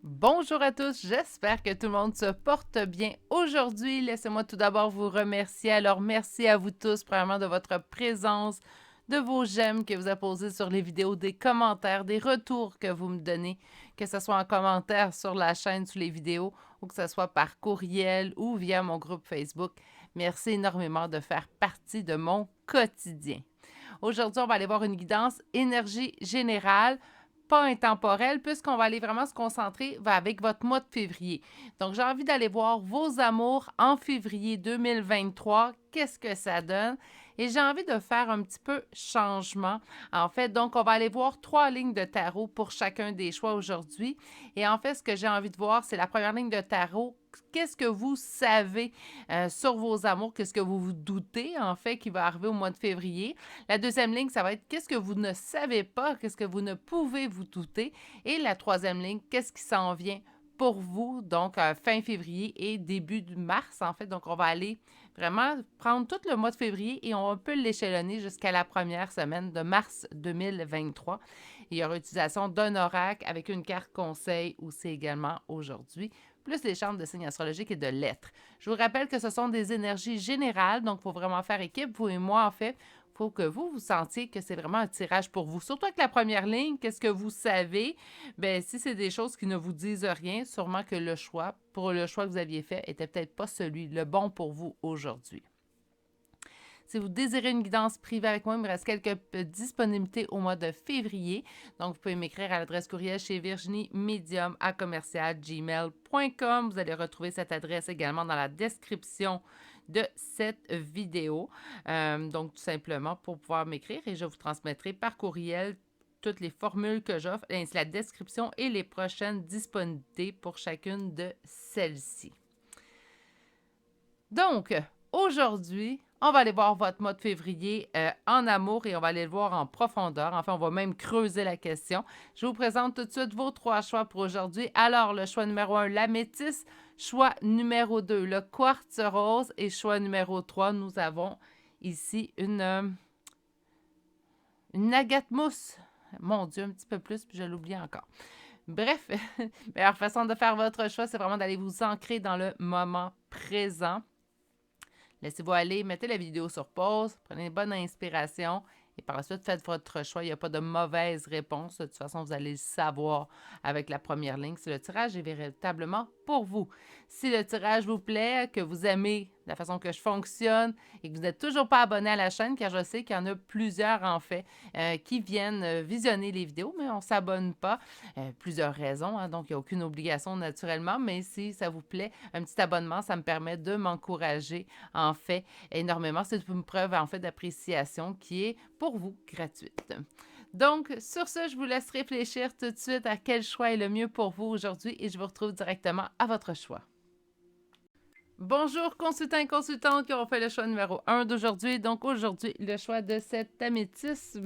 Bonjour à tous, j'espère que tout le monde se porte bien aujourd'hui. Laissez-moi tout d'abord vous remercier. Alors, merci à vous tous, premièrement, de votre présence, de vos j'aime que vous apposez sur les vidéos, des commentaires, des retours que vous me donnez, que ce soit en commentaire sur la chaîne sous les vidéos ou que ce soit par courriel ou via mon groupe Facebook. Merci énormément de faire partie de mon quotidien. Aujourd'hui, on va aller voir une guidance énergie générale, pas intemporelle, puisqu'on va aller vraiment se concentrer avec votre mois de février. Donc, j'ai envie d'aller voir vos amours en février 2023. Qu'est-ce que ça donne? Et j'ai envie de faire un petit peu changement. En fait, donc, on va aller voir 3 lignes de tarot pour chacun des choix aujourd'hui. Et en fait, ce que j'ai envie de voir, c'est la première ligne de tarot. Qu'est-ce que vous savez sur vos amours? Qu'est-ce que vous vous doutez, en fait, qui va arriver au mois de février? La deuxième ligne, ça va être qu'est-ce que vous ne savez pas, qu'est-ce que vous ne pouvez vous douter. Et la troisième ligne, qu'est-ce qui s'en vient pour vous, donc fin février et début de mars, en fait. Donc, on va aller vraiment prendre tout le mois de février et on peut l'échelonner jusqu'à la première semaine de mars 2023. Il y aura utilisation d'un oracle avec une carte conseil aussi également aujourd'hui, plus les chambres de signes astrologiques et de lettres. Je vous rappelle que ce sont des énergies générales, donc il faut vraiment faire équipe, vous et moi, en fait. Il faut que vous sentiez que c'est vraiment un tirage pour vous. Surtout avec la première ligne, qu'est-ce que vous savez? Bien, si c'est des choses qui ne vous disent rien, sûrement que le choix, pour le choix que vous aviez fait, était peut-être pas celui, le bon pour vous aujourd'hui. Si vous désirez une guidance privée avec moi, il me reste quelques disponibilités au mois de février. Donc, vous pouvez m'écrire à l'adresse courriel chez virginiemedium@gmail.com. Vous allez retrouver cette adresse également dans la description de cette vidéo. Donc, tout simplement pour pouvoir m'écrire et je vous transmettrai par courriel toutes les formules que j'offre, ainsi la description et les prochaines disponibilités pour chacune de celles-ci. Donc, aujourd'hui, on va aller voir votre mois de février en amour et on va aller le voir en profondeur. Enfin, on va même creuser la question. Je vous présente tout de suite vos 3 choix pour aujourd'hui. Alors, le choix numéro 1, la métisse. Choix numéro 2, le quartz rose. Et choix numéro 3, nous avons ici une agate mousse. Mon Dieu, un petit peu plus, puis je l'oublie encore. Bref, la meilleure façon de faire votre choix, c'est vraiment d'aller vous ancrer dans le moment présent. Laissez-vous aller, mettez la vidéo sur pause, prenez une bonne inspiration et par la suite, faites votre choix. Il n'y a pas de mauvaise réponse. De toute façon, vous allez le savoir avec la première ligne si le tirage est véritablement pour vous. Si le tirage vous plaît, que vous aimez la façon que je fonctionne et que vous n'êtes toujours pas abonné à la chaîne, car je sais qu'il y en a plusieurs, en fait, qui viennent visionner les vidéos, mais on ne s'abonne pas. Plusieurs raisons, hein, donc il n'y a aucune obligation naturellement, mais si ça vous plaît, un petit abonnement, ça me permet de m'encourager, en fait, énormément. C'est une preuve, en fait, d'appréciation qui est pour vous gratuite. Donc, sur ce, je vous laisse réfléchir tout de suite à quel choix est le mieux pour vous aujourd'hui et je vous retrouve directement à votre choix. Bonjour consultants et consultantes qui ont fait le choix numéro 1 d'aujourd'hui. Donc aujourd'hui, le choix de cet améthyste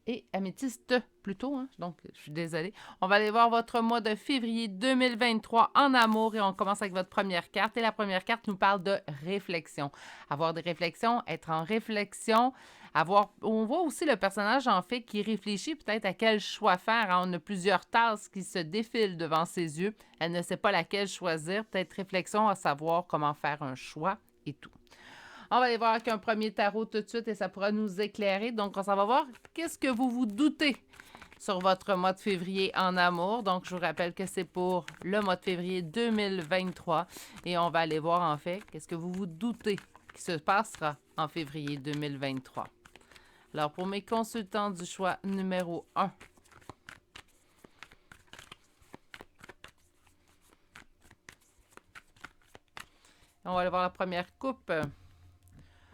et améthyste plutôt, hein? Donc je suis désolée. On va aller voir votre mois de février 2023 en amour et on commence avec votre première carte. Et la première carte nous parle de réflexion. Avoir des réflexions, être en réflexion, on voit aussi le personnage en fait qui réfléchit peut-être à quel choix faire. Hein? On a plusieurs tasses qui se défilent devant ses yeux. Elle ne sait pas laquelle choisir. Peut-être réflexion à savoir comment faire un choix et tout. On va aller voir avec un premier tarot tout de suite et ça pourra nous éclairer. Donc, on s'en va voir qu'est-ce que vous vous doutez sur votre mois de février en amour. Donc, je vous rappelle que c'est pour le mois de février 2023 et on va aller voir en fait qu'est-ce que vous vous doutez qui se passera en février 2023. Alors, pour mes consultants du choix numéro 1, on va aller voir la première coupe.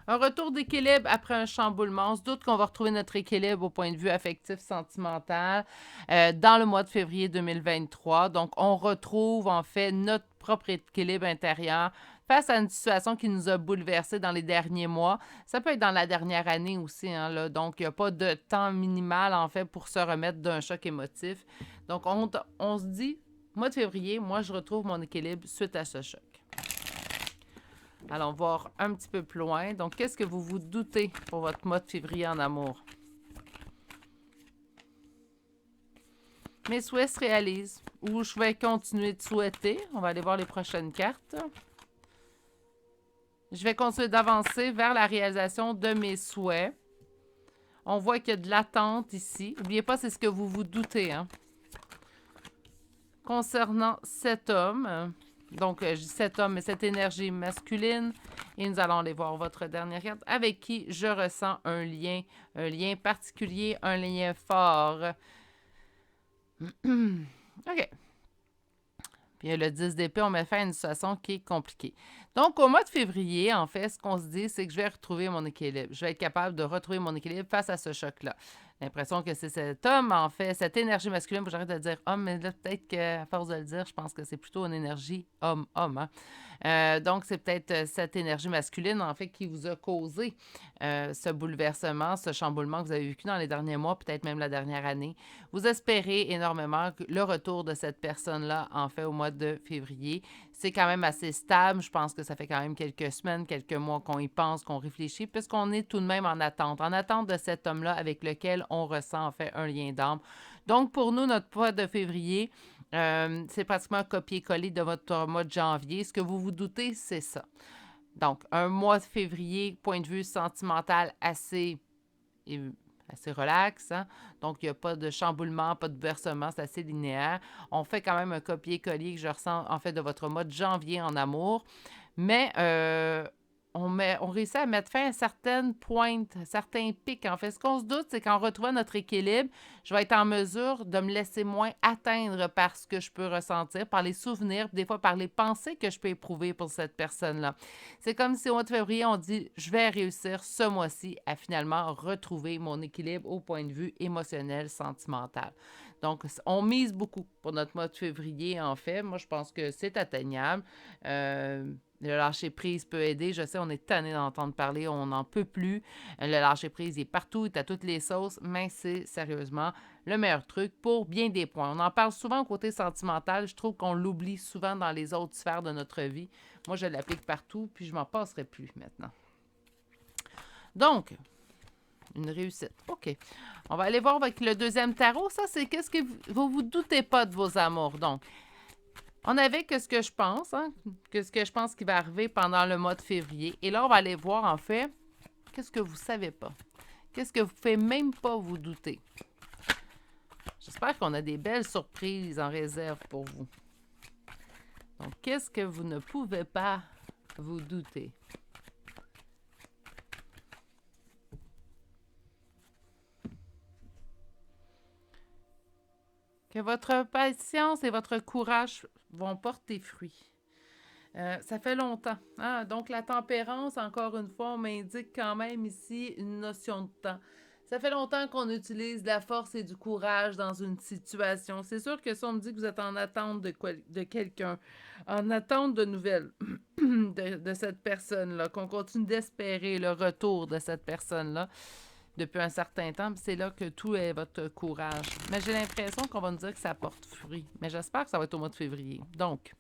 Un retour d'équilibre après un chamboulement. On se doute qu'on va retrouver notre équilibre au point de vue affectif, sentimental dans le mois de février 2023. Donc, on retrouve en fait notre propre équilibre intérieur face à une situation qui nous a bouleversés dans les derniers mois. Ça peut être dans la dernière année aussi. Hein, là. Donc, il n'y a pas de temps minimal en fait pour se remettre d'un choc émotif. Donc, on se dit, mois de février, moi, je retrouve mon équilibre suite à ce choc. Allons voir un petit peu plus loin. Donc, qu'est-ce que vous vous doutez pour votre mois de février en amour? mes souhaits se réalisent ou je vais continuer de souhaiter. On va aller voir les prochaines cartes. Je vais continuer d'avancer vers la réalisation de mes souhaits. On voit qu'il y a de l'attente ici. N'oubliez pas, c'est ce que vous vous doutez. Hein? Concernant cet homme, donc je dis cet homme, mais cette énergie masculine, et nous allons aller voir votre dernière carte, avec qui je ressens un lien particulier, un lien fort. OK. Puis le 10 d'épée, on met fin à une situation qui est compliquée. Donc, au mois de février, en fait, ce qu'on se dit, c'est que je vais retrouver mon équilibre. Je vais être capable de retrouver mon équilibre face à ce choc-là. L'impression que c'est cet homme, en fait, cette énergie masculine, j'arrête de dire homme, mais là, peut-être qu'à force de le dire, je pense que c'est plutôt une énergie homme-homme. Hein? Donc, c'est peut-être cette énergie masculine, en fait, qui vous a causé ce bouleversement, ce chamboulement que vous avez vécu dans les derniers mois, peut-être même la dernière année. Vous espérez énormément le retour de cette personne-là, en fait, au mois de février. C'est quand même assez stable. Je pense que ça fait quand même quelques semaines, quelques mois qu'on y pense, qu'on réfléchit, puisqu'on est tout de même en attente de cet homme-là avec lequel on ressent, en fait, un lien d'âme. Donc, pour nous, notre mois de février, c'est pratiquement un copier-coller de votre mois de janvier. Ce que vous vous doutez, c'est ça. Donc, un mois de février, point de vue sentimental assez relax. Hein? Donc, il n'y a pas de chamboulement, pas de versement, c'est assez linéaire. On fait quand même un copier-coller que je ressens en fait de votre mois de janvier en amour. Mais on réussit à mettre fin à certaines pointes, certains pics. En fait, ce qu'on se doute, c'est qu'en retrouvant notre équilibre, je vais être en mesure de me laisser moins atteindre par ce que je peux ressentir, par les souvenirs, des fois par les pensées que je peux éprouver pour cette personne-là. C'est comme si au mois de février, on dit « je vais réussir ce mois-ci à finalement retrouver mon équilibre au point de vue émotionnel, sentimental ». Donc, on mise beaucoup pour notre mois de février, en fait. Moi, je pense que c'est atteignable. Le lâcher-prise peut aider. Je sais, on est tanné d'entendre parler, on n'en peut plus. Le lâcher-prise, il est partout, il est à toutes les sauces, mais c'est sérieusement le meilleur truc pour bien des points. On en parle souvent au côté sentimental. Je trouve qu'on l'oublie souvent dans les autres sphères de notre vie. Moi, je l'applique partout, puis je m'en passerai plus maintenant. Donc, une réussite. OK. On va aller voir avec le deuxième tarot. Ça, c'est qu'est-ce que vous doutez pas de vos amours. Donc, on avait que ce que je pense, hein, que ce que je pense qui va arriver pendant le mois de février. Et là, on va aller voir, en fait, qu'est-ce que vous savez pas. Qu'est-ce que vous ne pouvez même pas vous douter. J'espère qu'on a des belles surprises en réserve pour vous. Donc, qu'est-ce que vous ne pouvez pas vous douter? Que votre patience et votre courage vont porter fruit. Ça fait longtemps. Hein? Donc, la tempérance, encore une fois, on m'indique quand même ici une notion de temps. Ça fait longtemps qu'on utilise la force et du courage dans une situation. C'est sûr que si on me dit que vous êtes en attente de quelqu'un, en attente de nouvelles de cette personne-là, qu'on continue d'espérer le retour de cette personne-là, depuis un certain temps, c'est là que tout est votre courage. Mais j'ai l'impression qu'on va nous dire que ça porte fruit. Mais j'espère que ça va être au mois de février. Donc,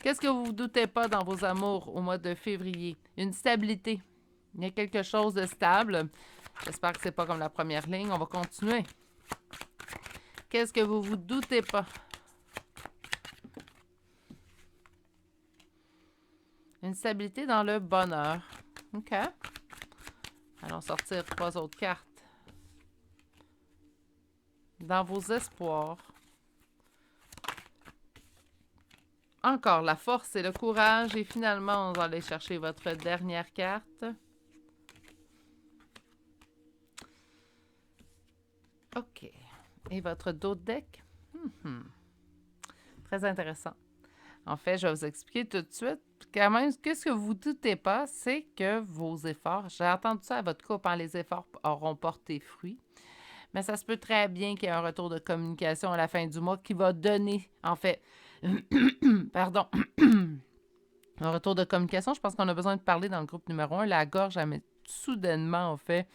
qu'est-ce que vous ne doutez pas dans vos amours au mois de février? Une stabilité. Il y a quelque chose de stable. J'espère que c'est pas comme la première ligne. On va continuer. Qu'est-ce que vous vous doutez pas? Une stabilité dans le bonheur. OK. Allons sortir 3 autres cartes. Dans vos espoirs. Encore la force et le courage. Et finalement, on va aller chercher votre dernière carte. OK. Et votre dos de deck? Très intéressant. En fait, je vais vous expliquer tout de suite. Quand même, qu'est-ce que vous ne doutez pas, c'est que vos efforts, j'ai entendu ça à votre couple, hein, les efforts auront porté fruit. Mais ça se peut très bien qu'il y ait un retour de communication à la fin du mois qui va donner, en fait, pardon, un retour de communication. Je pense qu'on a besoin de parler dans le groupe numéro 1. La gorge, elle met soudainement, en fait,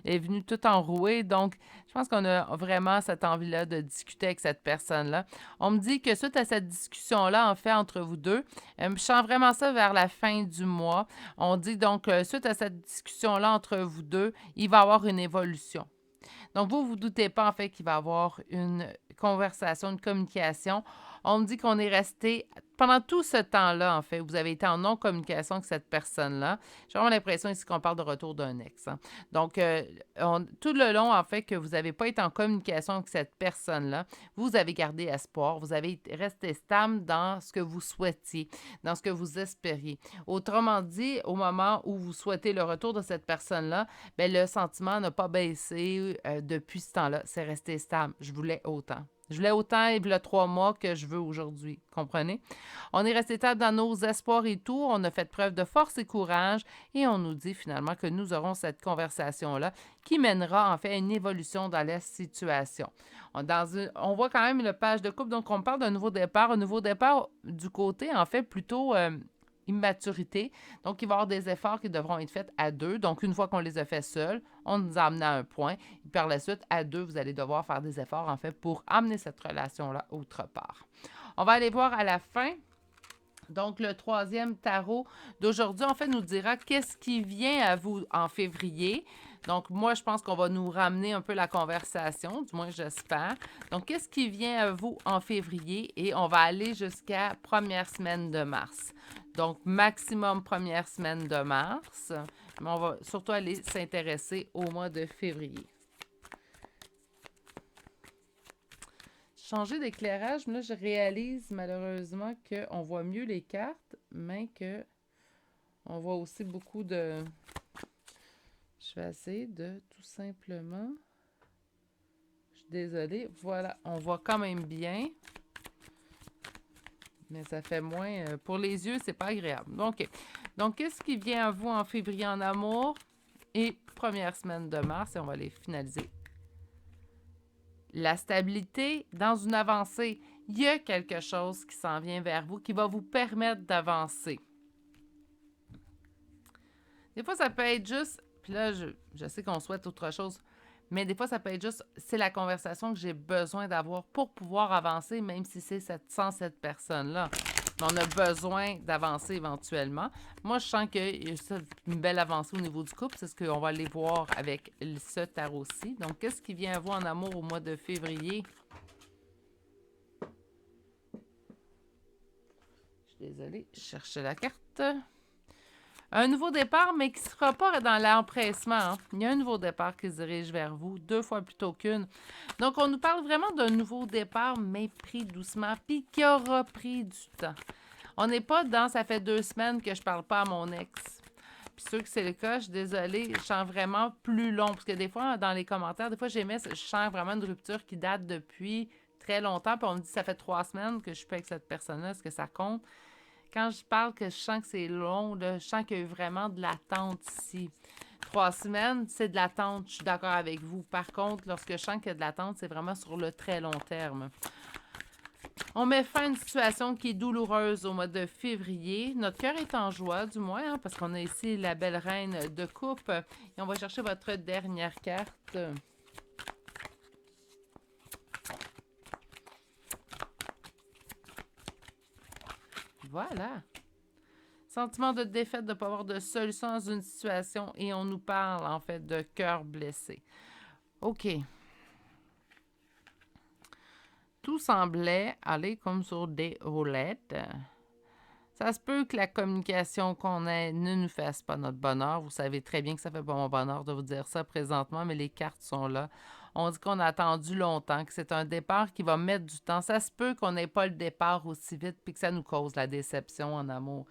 est venue tout enrouée. Donc, je pense qu'on a vraiment cette envie-là de discuter avec cette personne-là. On me dit que suite à cette discussion-là, en fait, entre vous deux, je sens vraiment ça vers la fin du mois. On dit donc, suite à cette discussion-là entre vous deux, il va y avoir une évolution. Donc, vous doutez pas, en fait, qu'il va y avoir une conversation, une communication. On me dit qu'on est resté, pendant tout ce temps-là, en fait, vous avez été en non-communication avec cette personne-là. J'ai vraiment l'impression ici qu'on parle de retour d'un ex. Hein. Donc, tout le long, en fait, que vous n'avez pas été en communication avec cette personne-là, vous avez gardé espoir, vous avez resté stable dans ce que vous souhaitiez, dans ce que vous espériez. Autrement dit, au moment où vous souhaitez le retour de cette personne-là, bien, le sentiment n'a pas baissé depuis ce temps-là. C'est resté stable. Je voulais autant. Je voulais autant il y a 3 mois que je veux aujourd'hui. Comprenez? On est resté stable dans nos espoirs et tout. On a fait preuve de force et courage et on nous dit finalement que nous aurons cette conversation-là qui mènera en fait à une évolution dans la situation. On voit quand même le page de couple. Donc, on parle d'un nouveau départ. Un nouveau départ du côté, en fait, plutôt immaturité. Donc, il va y avoir des efforts qui devront être faits à 2. Donc, une fois qu'on les a fait seuls, on nous a amené à un point. Et par la suite, à 2, vous allez devoir faire des efforts, en fait, pour amener cette relation-là autre part. On va aller voir à la fin. Donc, le 3e tarot d'aujourd'hui, en fait, nous dira qu'est-ce qui vient à vous en février. Donc, moi, je pense qu'on va nous ramener un peu la conversation, du moins j'espère. Donc, qu'est-ce qui vient à vous en février? Et on va aller jusqu'à première semaine de mars. Donc, maximum première semaine de mars. Mais on va surtout aller s'intéresser au mois de février. Changer d'éclairage, mais là, je réalise malheureusement qu'on voit mieux les cartes, mais que on voit aussi beaucoup de... Je vais essayer de tout simplement... Je suis désolée. Voilà, on voit quand même bien. Mais ça fait moins... pour les yeux, c'est pas agréable. Donc, qu'est-ce qui vient à vous en février en amour? Et première semaine de mars, et on va les finaliser. La stabilité dans une avancée. Il y a quelque chose qui s'en vient vers vous qui va vous permettre d'avancer. Des fois, ça peut être juste... Puis là, je sais qu'on souhaite autre chose. Mais des fois, ça peut être juste... C'est la conversation que j'ai besoin d'avoir pour pouvoir avancer, même si c'est sans cette personne-là. Mais on a besoin d'avancer éventuellement. Moi, je sens qu'il y a une belle avancée au niveau du couple. C'est ce qu'on va aller voir avec ce tarot-ci. Donc, qu'est-ce qui vient à vous en amour au mois de février? Je suis désolée, je cherchais la carte. Un nouveau départ, mais qui ne sera pas dans l'empressement. Hein. Il y a un nouveau départ qui se dirige vers vous, 2 fois plutôt qu'une. Donc, on nous parle vraiment d'un nouveau départ, mais pris doucement, puis qui aura pris du temps. On n'est pas dans « ça fait 2 semaines que je parle pas à mon ex ». Puis sûr que c'est le cas, je suis désolée, je sens vraiment plus long. Parce que des fois, dans les commentaires, des fois, je sens vraiment une rupture qui date depuis très longtemps. Puis on me dit « ça fait 3 semaines que je suis pas avec cette personne-là, est-ce que ça compte ?» Quand je parle que je sens que c'est long, là, je sens qu'il y a eu vraiment de l'attente ici. 3 semaines, c'est de l'attente, je suis d'accord avec vous. Par contre, lorsque je sens qu'il y a de l'attente, c'est vraiment sur le très long terme. On met fin à une situation qui est douloureuse au mois de février. Notre cœur est en joie, du moins, hein, parce qu'on a ici la belle reine de coupe. Et on va chercher votre dernière carte. Voilà. Sentiment de défaite, de ne pas avoir de solution dans une situation et on nous parle en fait de cœur blessé. OK. Tout semblait aller comme sur des roulettes. Ça se peut que la communication qu'on ait ne nous fasse pas notre bonheur. Vous savez très bien que ça fait pas mon bonheur de vous dire ça présentement, mais les cartes sont là. On dit qu'on a attendu longtemps, que c'est un départ qui va mettre du temps. Ça se peut qu'on n'ait pas le départ aussi vite puis que ça nous cause la déception en amour.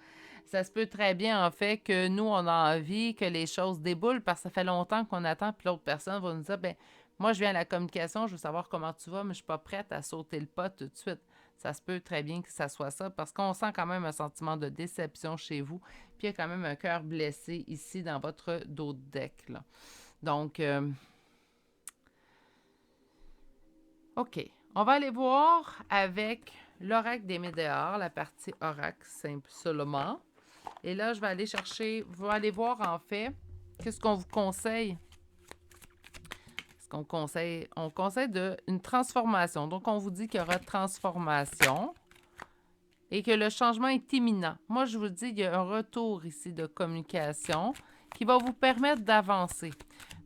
Ça se peut très bien, en fait, que nous, on a envie que les choses déboulent parce que ça fait longtemps qu'on attend puis l'autre personne va nous dire, ben moi, je viens à la communication, je veux savoir comment tu vas, mais je suis pas prête à sauter le pas tout de suite. Ça se peut très bien que ça soit ça parce qu'on sent quand même un sentiment de déception chez vous. Puis il y a quand même un cœur blessé ici dans votre dos de deck. Là. Donc, OK. On va aller voir avec l'oracle des Médéors, la partie oracle simple seulement. Et là, je vais aller chercher, vous allez aller voir en fait, qu'est-ce qu'on vous conseille. On conseille une transformation. Donc, on vous dit qu'il y aura transformation et que le changement est imminent. Moi, je vous dis qu'il y a un retour ici de communication qui va vous permettre d'avancer.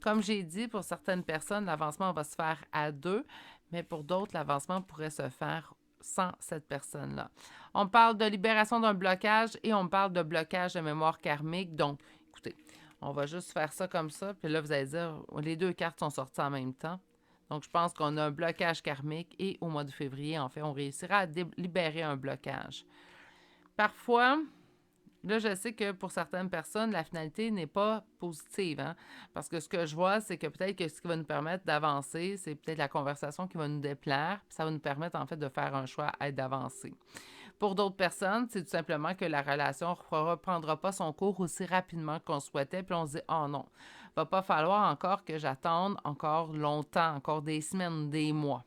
Comme j'ai dit, pour certaines personnes, l'avancement va se faire à deux, mais pour d'autres, l'avancement pourrait se faire sans cette personne-là. On parle de libération d'un blocage et on parle de blocage de mémoire karmique. Donc, écoutez, on va juste faire ça comme ça. Puis là, vous allez dire, les deux cartes sont sorties en même temps. Donc, je pense qu'on a un blocage karmique et au mois de février, en fait, on réussira à libérer un blocage. Parfois, là, je sais que pour certaines personnes, la finalité n'est pas positive, hein? Parce que ce que je vois, c'est que peut-être que ce qui va nous permettre d'avancer, c'est peut-être la conversation qui va nous déplaire, puis ça va nous permettre en fait de faire un choix et d'avancer. Pour d'autres personnes, c'est tout simplement que la relation ne reprendra pas son cours aussi rapidement qu'on souhaitait, puis on se dit « Oh non, va pas falloir encore que j'attende encore longtemps, encore des semaines, des mois. »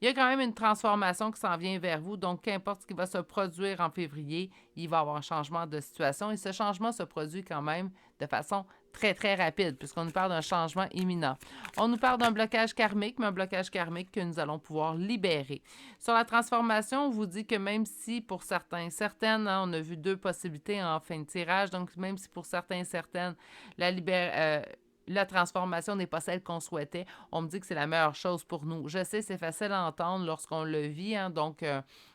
Il y a quand même une transformation qui s'en vient vers vous, donc qu'importe ce qui va se produire en février, il va y avoir un changement de situation et ce changement se produit quand même de façon très, très rapide puisqu'on nous parle d'un changement imminent. On nous parle d'un blocage karmique, mais un blocage karmique que nous allons pouvoir libérer. Sur la transformation, on vous dit que même si pour certaines, hein, on a vu deux possibilités en fin de tirage, donc même si pour certaines, la transformation n'est pas celle qu'on souhaitait, on me dit que c'est la meilleure chose pour nous. Je sais, c'est facile à entendre lorsqu'on le vit, hein, donc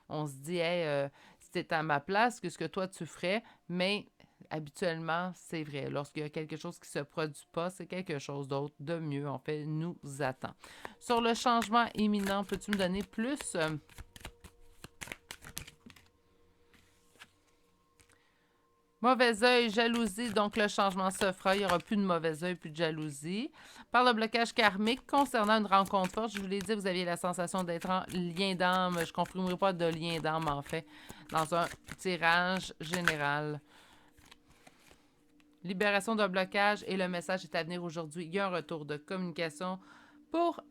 on se dit, hey, si tu à ma place, qu'est-ce que toi tu ferais? Mais habituellement, c'est vrai. Lorsqu'il y a quelque chose qui ne se produit pas, c'est quelque chose d'autre de mieux, en fait, nous attend. Sur le changement imminent, peux-tu me donner plus? Mauvais œil, jalousie, donc le changement se fera. Il n'y aura plus de mauvais œil, plus de jalousie. Par le blocage karmique, concernant une rencontre forte, je vous l'ai dit, vous aviez la sensation d'être en lien d'âme. Je ne comprimerai pas de lien d'âme, en fait, dans un tirage général. Libération d'un blocage et le message est à venir aujourd'hui. Il y a un retour de communication pour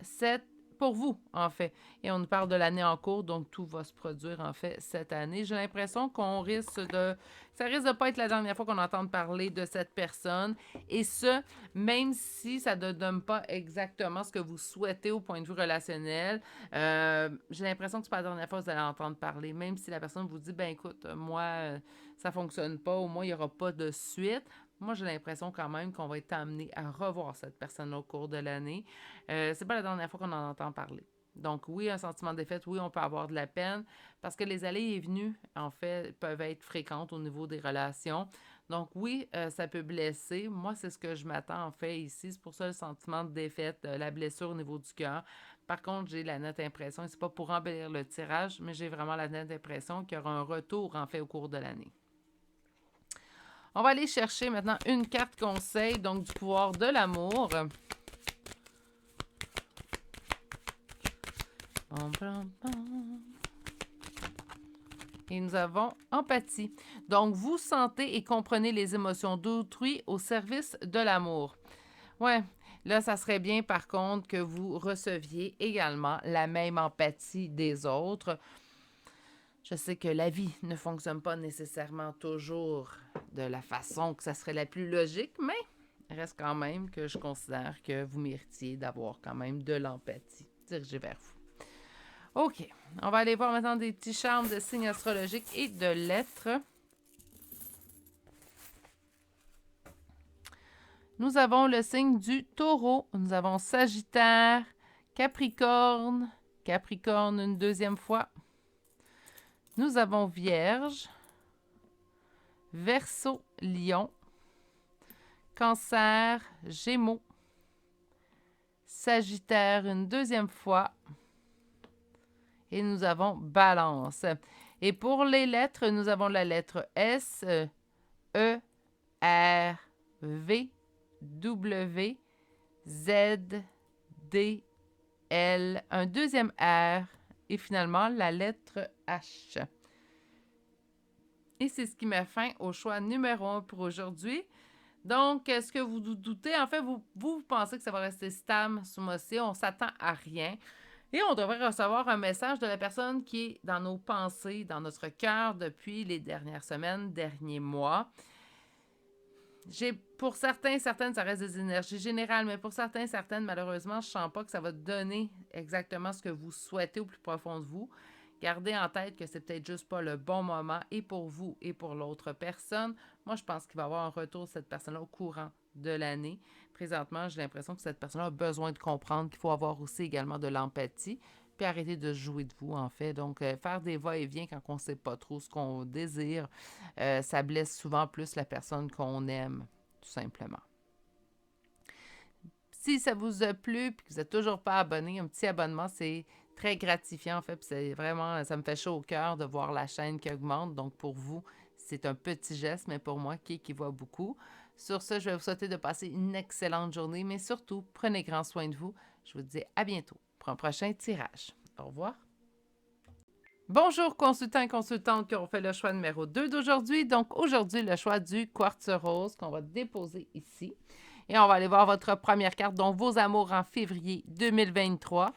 vous, en fait. Et on nous parle de l'année en cours, donc tout va se produire, en fait, cette année. J'ai l'impression qu'on risque de... Ça risque de pas être la dernière fois qu'on entende parler de cette personne. Et ce, même si ça ne donne pas exactement ce que vous souhaitez au point de vue relationnel, j'ai l'impression que c'est pas la dernière fois que vous allez entendre parler. Même si la personne vous dit, ben écoute, moi, ça fonctionne pas, au moins, il n'y aura pas de suite. Moi, j'ai l'impression quand même qu'on va être amené à revoir cette personne au cours de l'année. C'est pas la dernière fois qu'on en entend parler. Donc oui, un sentiment de défaite, oui, on peut avoir de la peine parce que les allées et venues, en fait, peuvent être fréquentes au niveau des relations. Donc oui, ça peut blesser. Moi, c'est ce que je m'attends en fait ici. C'est pour ça le sentiment de défaite, la blessure au niveau du cœur. Par contre, j'ai la nette impression, et c'est pas pour embellir le tirage, mais j'ai vraiment la nette impression qu'il y aura un retour en fait au cours de l'année. On va aller chercher maintenant une carte conseil, donc du pouvoir de l'amour. Et nous avons empathie. Donc, vous sentez et comprenez les émotions d'autrui au service de l'amour. Ouais, là, ça serait bien par contre que vous receviez également la même empathie des autres. Je sais que la vie ne fonctionne pas nécessairement toujours de la façon que ça serait la plus logique, mais reste quand même que je considère que vous méritiez d'avoir quand même de l'empathie dirigée vers vous. OK, on va aller voir maintenant des petits charmes de signes astrologiques et de lettres. Nous avons le signe du Taureau, nous avons Sagittaire, Capricorne, Capricorne une deuxième fois. Nous avons Vierge, Verseau, Lion, Cancer, Gémeaux, Sagittaire une deuxième fois. Et nous avons Balance. Et pour les lettres, nous avons la lettre S, E, R, V, W, Z, D, L, un deuxième R et finalement la lettre H. Et c'est ce qui met fin au choix numéro 1 pour aujourd'hui. Donc, est-ce que vous doutez? En fait, vous pensez que ça va rester stable ce mois-ci. On ne s'attend à rien. Et on devrait recevoir un message de la personne qui est dans nos pensées, dans notre cœur depuis les dernières semaines, derniers mois. Pour certaines, ça reste des énergies générales, mais pour certaines, malheureusement, je ne sens pas que ça va donner exactement ce que vous souhaitez au plus profond de vous. Gardez en tête que c'est peut-être juste pas le bon moment et pour vous et pour l'autre personne. Moi, je pense qu'il va y avoir un retour de cette personne-là au courant de l'année. présentement, j'ai l'impression que cette personne-là a besoin de comprendre qu'il faut avoir aussi également de l'empathie, puis arrêter de jouer de vous, en fait. Donc, faire des va-et-vient quand on ne sait pas trop ce qu'on désire, ça blesse souvent plus la personne qu'on aime, tout simplement. Si ça vous a plu et que vous n'êtes toujours pas abonné, un petit abonnement, c'est très gratifiant en fait. Puis c'est vraiment, ça me fait chaud au cœur de voir la chaîne qui augmente. Donc pour vous, c'est un petit geste, mais pour moi, qui équivaut beaucoup. Sur ce, je vais vous souhaiter de passer une excellente journée, mais surtout, prenez grand soin de vous. Je vous dis à bientôt pour un prochain tirage. Au revoir. Bonjour consultants et consultantes qui ont fait le choix numéro 2 d'aujourd'hui. Donc aujourd'hui, le choix du quartz rose qu'on va déposer ici. Et on va aller voir votre première carte, donc vos amours en février 2023.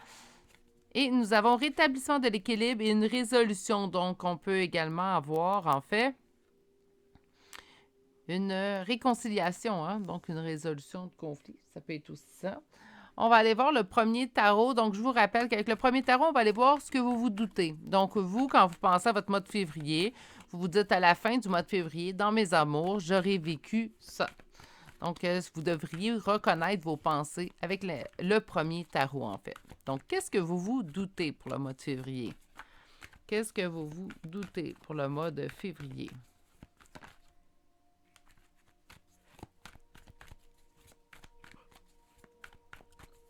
Et nous avons rétablissement de l'équilibre et une résolution. Donc, on peut également avoir, en fait, une réconciliation, hein? Donc une résolution de conflit. Ça peut être aussi ça. On va aller voir le premier tarot. Donc, je vous rappelle qu'avec le premier tarot, on va aller voir ce que vous vous doutez. Donc, vous, quand vous pensez à votre mois de février, vous vous dites à la fin du mois de février, dans mes amours, j'aurais vécu ça. Donc, vous devriez reconnaître vos pensées avec le premier tarot, en fait. Donc, qu'est-ce que vous vous doutez pour le mois de février? Qu'est-ce que vous vous doutez pour le mois de février?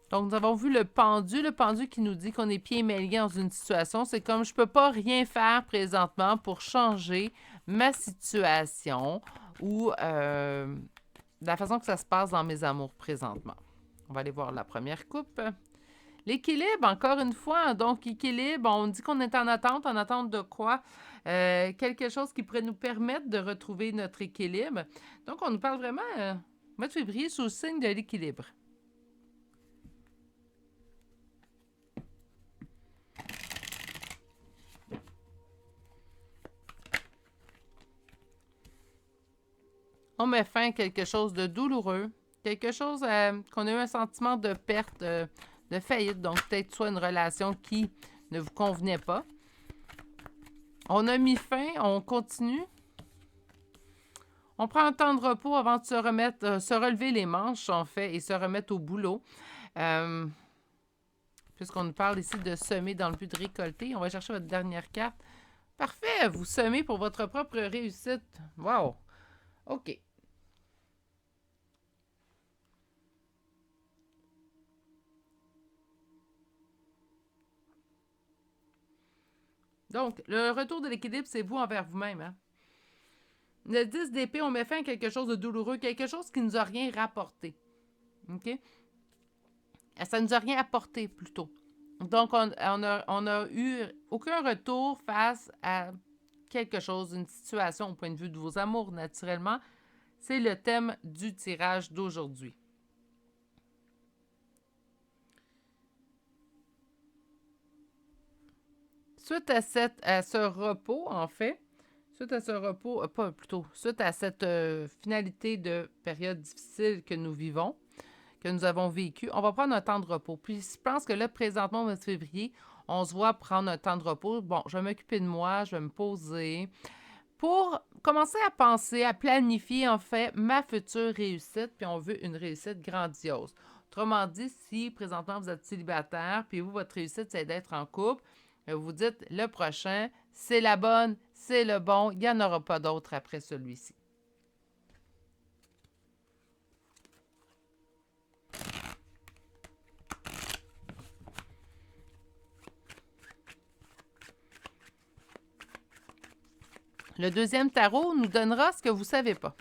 Donc, nous avons vu le pendu qui nous dit qu'on est pieds mêlés dans une situation. C'est comme je ne peux pas rien faire présentement pour changer ma situation ou la façon que ça se passe dans mes amours présentement. On va aller voir la première coupe. L'équilibre, encore une fois. Donc, équilibre, on dit qu'on est en attente de quoi? Quelque chose qui pourrait nous permettre de retrouver notre équilibre. Donc, on nous parle vraiment, mois de février, sous le signe de l'équilibre. On met fin à quelque chose de douloureux, quelque chose qu'on a eu un sentiment de perte, de faillite, donc peut-être soit une relation qui ne vous convenait pas. On a mis fin, on continue. On prend un temps de repos avant de se remettre, se relever les manches, en fait, et se remettre au boulot. Puisqu'on nous parle ici de semer dans le but de récolter, on va chercher votre dernière carte. Parfait, vous semez pour votre propre réussite. Wow! OK. Donc, le retour de l'équilibre, c'est vous envers vous-même. Hein? Le 10 d'épée, on met fin à quelque chose de douloureux, quelque chose qui ne nous a rien rapporté. OK? Ça ne nous a rien apporté, plutôt. Donc, on a eu aucun retour face à quelque chose, une situation au point de vue de vos amours, naturellement. C'est le thème du tirage d'aujourd'hui. Suite à ce repos, en fait, suite à ce repos, suite à cette finalité de période difficile que nous vivons, que nous avons vécu, on va prendre un temps de repos. Puis je pense que là, présentement, au mois de février, on se voit prendre un temps de repos. Bon, je vais m'occuper de moi, je vais me poser pour commencer à penser, à planifier, en fait, ma future réussite, puis on veut une réussite grandiose. Autrement dit, si présentement vous êtes célibataire, puis vous, votre réussite, c'est d'être en couple, vous dites, le prochain, c'est la bonne, c'est le bon, il n'y en aura pas d'autre après celui-ci. Le deuxième tarot nous donnera ce que vous ne savez pas.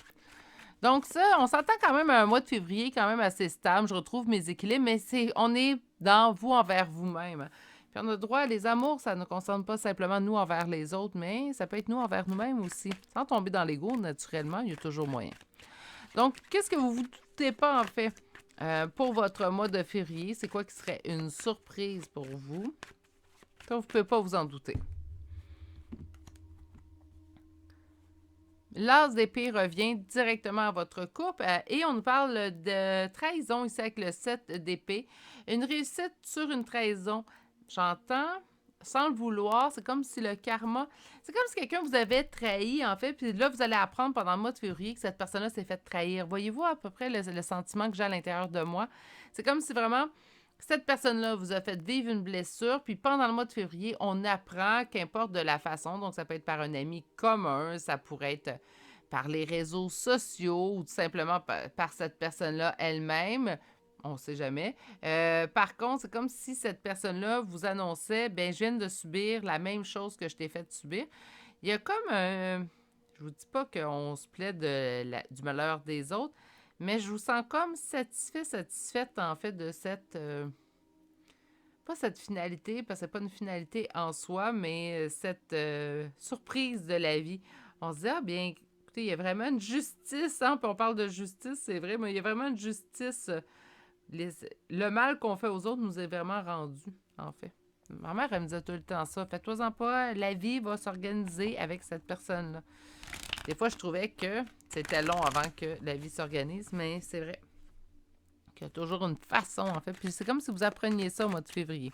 Donc ça, on s'entend quand même à un mois de février quand même assez stable. Je retrouve mes équilibres, mais on est dans vous envers vous-même. Puis on a le droit, les amours, ça ne concerne pas simplement nous envers les autres, mais ça peut être nous envers nous-mêmes aussi. Sans tomber dans l'ego, naturellement, il y a toujours moyen. Donc, qu'est-ce que vous ne vous doutez pas, en fait, pour votre mois de février? C'est quoi qui serait une surprise pour vous? Ça, vous ne pouvez pas vous en douter. L'as d'épée revient directement à votre couple et on nous parle de trahison ici avec le 7 d'épée. Une réussite sur une trahison, j'entends, sans le vouloir, c'est comme si le karma... C'est comme si quelqu'un vous avait trahi, en fait, puis là, vous allez apprendre pendant le mois de février que cette personne-là s'est fait trahir. Voyez-vous à peu près le sentiment que j'ai à l'intérieur de moi? C'est comme si vraiment cette personne-là vous a fait vivre une blessure, puis pendant le mois de février, on apprend, qu'importe de la façon, donc ça peut être par un ami commun, ça pourrait être par les réseaux sociaux ou tout simplement par cette personne-là elle-même. On ne sait jamais. Par contre, c'est comme si cette personne-là vous annonçait, ben je viens de subir la même chose que je t'ai fait subir. Il y a comme un... Je vous dis pas qu'on se plaît du malheur des autres, mais je vous sens comme satisfaite en fait de cette... pas cette finalité, parce que c'est pas une finalité en soi, mais cette surprise de la vie. On se dit, ah bien, écoutez, il y a vraiment une justice, hein, puis on parle de justice, c'est vrai, mais il y a vraiment une justice. Le mal qu'on fait aux autres nous est vraiment rendu, en fait. Ma mère, elle me disait tout le temps ça. Fais-toi-en pas, la vie va s'organiser avec cette personne-là. Des fois, je trouvais que c'était long avant que la vie s'organise, mais c'est vrai qu'il y a toujours une façon, en fait. Puis c'est comme si vous appreniez ça au mois de février.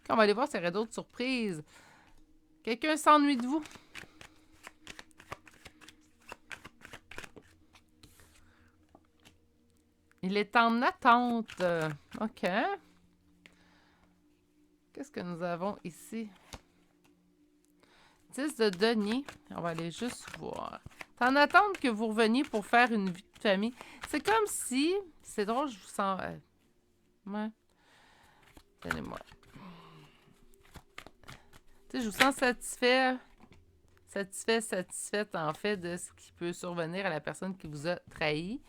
Quand on va aller voir s'il y aurait d'autres surprises. Quelqu'un s'ennuie de vous? Il est en attente. OK. Qu'est-ce que nous avons ici? 10 de denier. On va aller juste voir. T'es en attente que vous reveniez pour faire une vie de famille. C'est comme si... C'est drôle, je vous sens... ouais. Donnez-moi. Tu sais, je vous sens satisfaite, en fait, de ce qui peut survenir à la personne qui vous a trahi.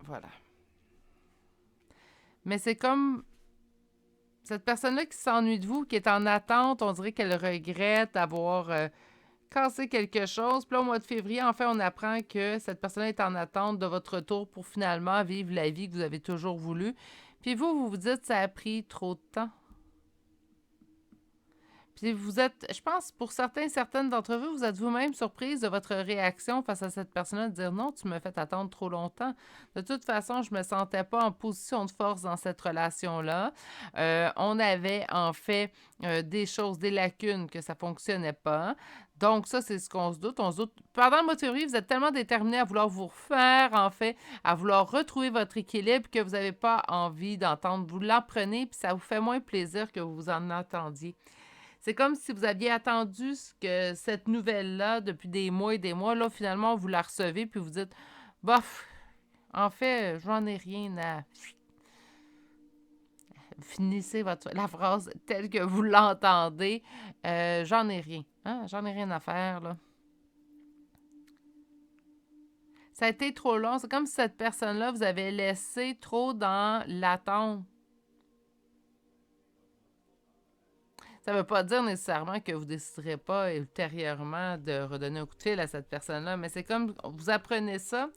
Voilà. Mais c'est comme... Cette personne-là qui s'ennuie de vous, qui est en attente, on dirait qu'elle regrette avoir cassé quelque chose. Puis là, au mois de février, en fait, on apprend que cette personne-là est en attente de votre retour pour finalement vivre la vie que vous avez toujours voulu. Puis vous vous dites, ça a pris trop de temps. Puis vous êtes, je pense, pour certaines d'entre vous, vous êtes vous-même surprise de votre réaction face à cette personne-là, de dire non, tu me fais attendre trop longtemps. De toute façon, je me sentais pas en position de force dans cette relation-là. On avait en fait des choses, des lacunes que ça fonctionnait pas. Donc ça, c'est ce qu'on se doute. On se doute. Pendant le mois de février, vous êtes tellement déterminé à vouloir vous refaire, en fait, à vouloir retrouver votre équilibre que vous n'avez pas envie d'entendre. Vous l'apprenez, puis ça vous fait moins plaisir que vous en attendiez. C'est comme si vous aviez attendu que cette nouvelle-là depuis des mois et des mois. Là, finalement, vous la recevez puis vous dites, bof, en fait, j'en ai rien à... Finissez la phrase telle que vous l'entendez. J'en ai rien. Hein? J'en ai rien à faire, là. Ça a été trop long. C'est comme si cette personne-là vous avait laissé trop dans l'attente. Ça ne veut pas dire nécessairement que vous ne déciderez pas ultérieurement de redonner un coup de fil à cette personne-là, mais c'est comme vous apprenez ça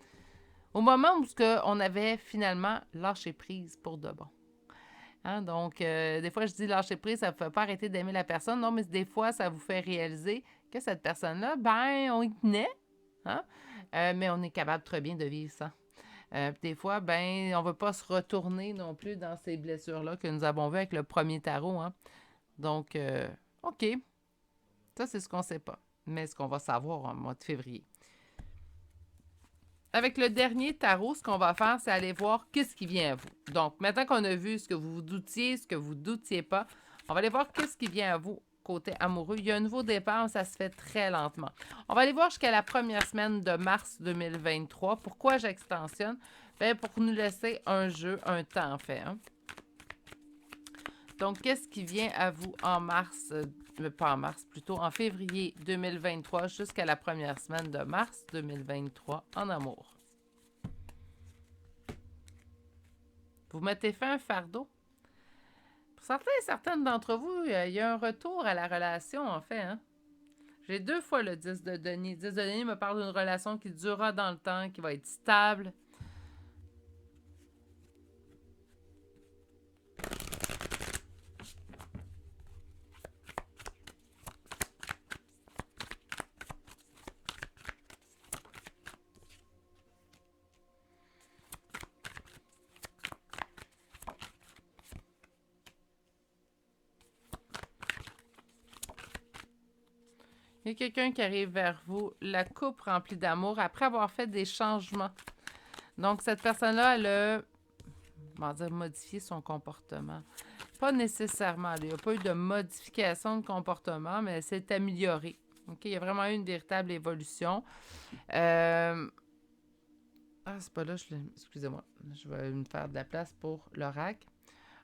au moment où on avait finalement lâché prise pour de bon. Hein? Donc, des fois, je dis lâcher prise, ça ne fait pas arrêter d'aimer la personne. Non, mais des fois, ça vous fait réaliser que cette personne-là, ben, on y tenait, hein? Mais on est capable très bien de vivre ça. Des fois, ben, on ne veut pas se retourner non plus dans ces blessures-là que nous avons vues avec le premier tarot, hein? Donc, OK. Ça, c'est ce qu'on ne sait pas. Mais ce qu'on va savoir en mois de février. Avec le dernier tarot, ce qu'on va faire, c'est aller voir qu'est-ce qui vient à vous. Donc, maintenant qu'on a vu ce que vous doutiez, ce que vous ne doutiez pas, on va aller voir qu'est-ce qui vient à vous côté amoureux. Il y a un nouveau départ, ça se fait très lentement. On va aller voir jusqu'à la première semaine de mars 2023. Pourquoi j'extensionne? Bien, pour nous laisser un jeu, un temps, en fait. Hein? Donc, qu'est-ce qui vient à vous en mars, pas en mars, plutôt en février 2023 jusqu'à la première semaine de mars 2023 en amour? Vous mettez fin à un fardeau? Pour certaines d'entre vous, il y a un retour à la relation, en fait. Hein? J'ai 2 fois le 10 de denier. 10 de denier me parle d'une relation qui durera dans le temps, qui va être stable. Il y a quelqu'un qui arrive vers vous, la coupe remplie d'amour, après avoir fait des changements. Donc, cette personne-là, elle a, comment dire, modifié son comportement. Pas nécessairement. Il n'y a pas eu de modification de comportement, mais elle s'est améliorée. OK? Il y a vraiment eu une véritable évolution. Ah, c'est pas là, excusez-moi. Je vais me faire de la place pour l'oracle.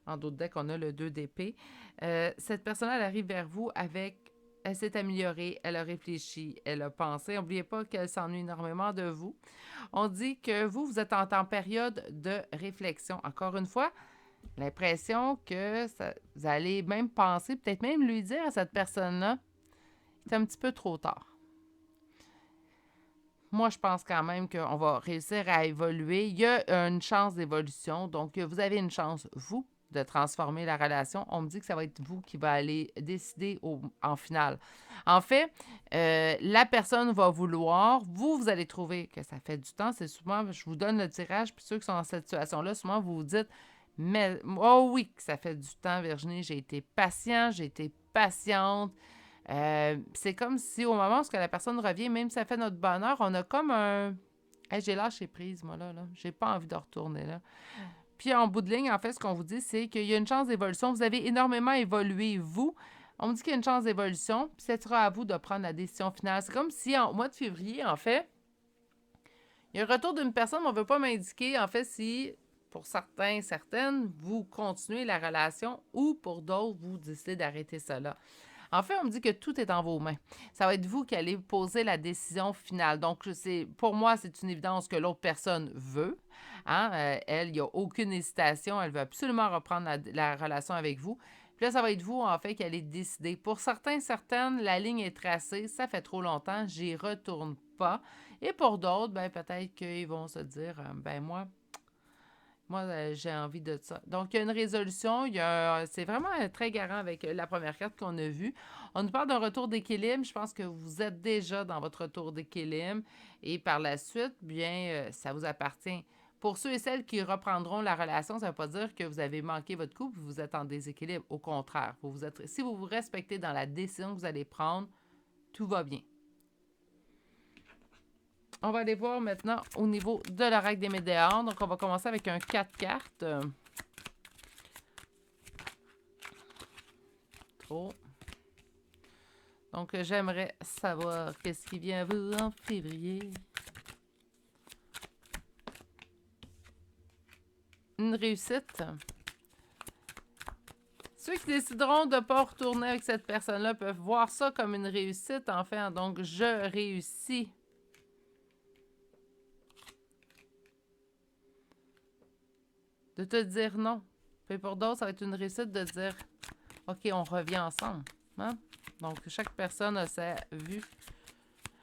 En d'autres decks, on a le 2 d'épée. Cette personne-là, elle arrive vers vous avec... Elle s'est améliorée, elle a réfléchi, elle a pensé. N'oubliez pas qu'elle s'ennuie énormément de vous. On dit que vous êtes en période de réflexion. Encore une fois, l'impression que vous allez même penser, peut-être même lui dire à cette personne-là, c'est un petit peu trop tard. Moi, je pense quand même qu'on va réussir à évoluer. Il y a une chance d'évolution. Donc, vous avez une chance, vous, de transformer la relation. On me dit que ça va être vous qui va aller décider en finale. En fait, la personne va vouloir, vous allez trouver que ça fait du temps. C'est souvent, je vous donne le tirage, puis ceux qui sont dans cette situation-là, souvent, vous vous dites, mais, oh oui, que ça fait du temps, Virginie, j'ai été patient, j'ai été patiente. C'est comme si au moment où la personne revient, même si ça fait notre bonheur, on a comme un... Hey, j'ai lâché prise, moi, là. J'ai pas envie de retourner, là. Puis en bout de ligne, en fait, ce qu'on vous dit, c'est qu'il y a une chance d'évolution. Vous avez énormément évolué, vous. On me dit qu'il y a une chance d'évolution, puis ce sera à vous de prendre la décision finale. C'est comme si, au mois de février, en fait, il y a un retour d'une personne, mais on ne veut pas m'indiquer, en fait, si, pour certains, certaines, vous continuez la relation ou pour d'autres, vous décidez d'arrêter cela. En fait, on me dit que tout est dans vos mains. Ça va être vous qui allez poser la décision finale. Donc, pour moi, c'est une évidence que l'autre personne veut. Hein? Elle, il n'y a aucune hésitation. Elle veut absolument reprendre la relation avec vous. Puis là, ça va être vous, en fait, qui allez décider. Pour certains, certaines, la ligne est tracée. Ça fait trop longtemps. J'y retourne pas. Et pour d'autres, ben, peut-être qu'ils vont se dire, ben moi, j'ai envie de ça. Donc, il y a une résolution. C'est vraiment très garant avec la première carte qu'on a vue. On nous parle d'un retour d'équilibre. Je pense que vous êtes déjà dans votre retour d'équilibre. Et par la suite, bien, ça vous appartient. Pour ceux et celles qui reprendront la relation, ça ne veut pas dire que vous avez manqué votre couple, vous êtes en déséquilibre. Au contraire, si vous vous respectez dans la décision que vous allez prendre, tout va bien. On va aller voir maintenant au niveau de l'oracle des Médéors. Donc, on va commencer avec un 4 cartes. Trop. Donc, j'aimerais savoir qu'est-ce qui vient à vous en février. Une réussite. Ceux qui décideront de ne pas retourner avec cette personne-là peuvent voir ça comme une réussite, en fait. Donc, je réussis. De te dire non. Puis pour d'autres, ça va être une réussite de dire OK, on revient ensemble. Hein? Donc, chaque personne a sa vue.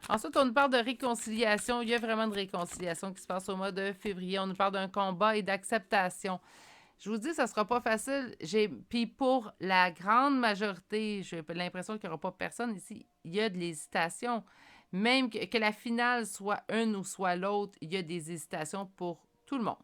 Ensuite, on nous parle de réconciliation. Il y a vraiment une réconciliation qui se passe au mois de février. On nous parle d'un combat et d'acceptation. Je vous dis, ça ne sera pas facile. Puis pour la grande majorité, j'ai l'impression qu'il n'y aura pas personne ici. Il y a de l'hésitation. Même que la finale soit une ou soit l'autre, il y a des hésitations pour tout le monde.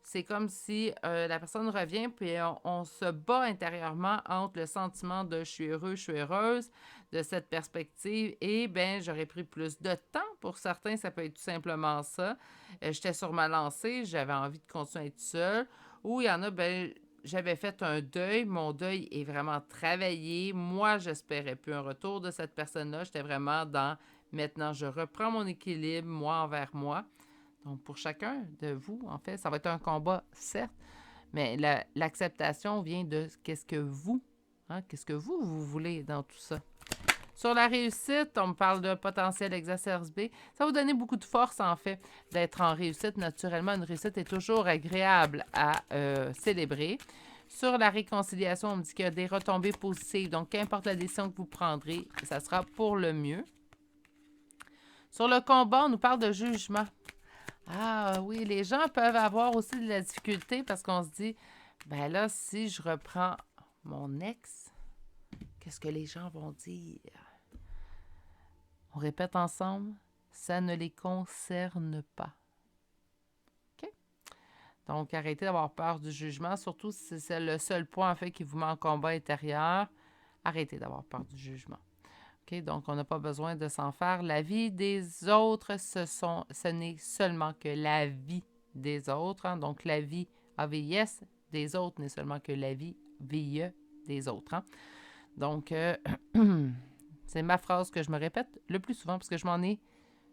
C'est comme si la personne revient, puis on se bat intérieurement entre le sentiment de je suis heureux, je suis heureuse, de cette perspective, et bien, j'aurais pris plus de temps. Pour certains, ça peut être tout simplement ça. J'étais sur ma lancée, j'avais envie de continuer à être seule. Ou il y en a, ben j'avais fait un deuil, mon deuil est vraiment travaillé. Moi, j'espérais plus un retour de cette personne-là. J'étais vraiment dans maintenant, je reprends mon équilibre, moi envers moi. Donc, pour chacun de vous, en fait, ça va être un combat, certes, mais l'acceptation vient de qu'est-ce que vous, qu'est-ce que vous voulez dans tout ça. Sur la réussite, on me parle de potentiel exacerbé. Ça va vous donner beaucoup de force, en fait, d'être en réussite. Naturellement, une réussite est toujours agréable à célébrer. Sur la réconciliation, on me dit qu'il y a des retombées positives. Donc, qu'importe la décision que vous prendrez, ça sera pour le mieux. Sur le combat, on nous parle de jugement. Ah oui, les gens peuvent avoir aussi de la difficulté parce qu'on se dit, ben là, si je reprends mon ex, qu'est-ce que les gens vont dire? On répète ensemble, ça ne les concerne pas. OK? Donc, arrêtez d'avoir peur du jugement, surtout si c'est le seul point, en fait, qui vous met en combat intérieur. Arrêtez d'avoir peur du jugement. OK? Donc, on n'a pas besoin de s'en faire. La vie des autres, ce n'est seulement que la vie des autres. Hein? Donc, la vie, AVIS, des autres n'est seulement que la vie, VIE, des autres. Hein? Donc, c'est ma phrase que je me répète le plus souvent parce que je m'en ai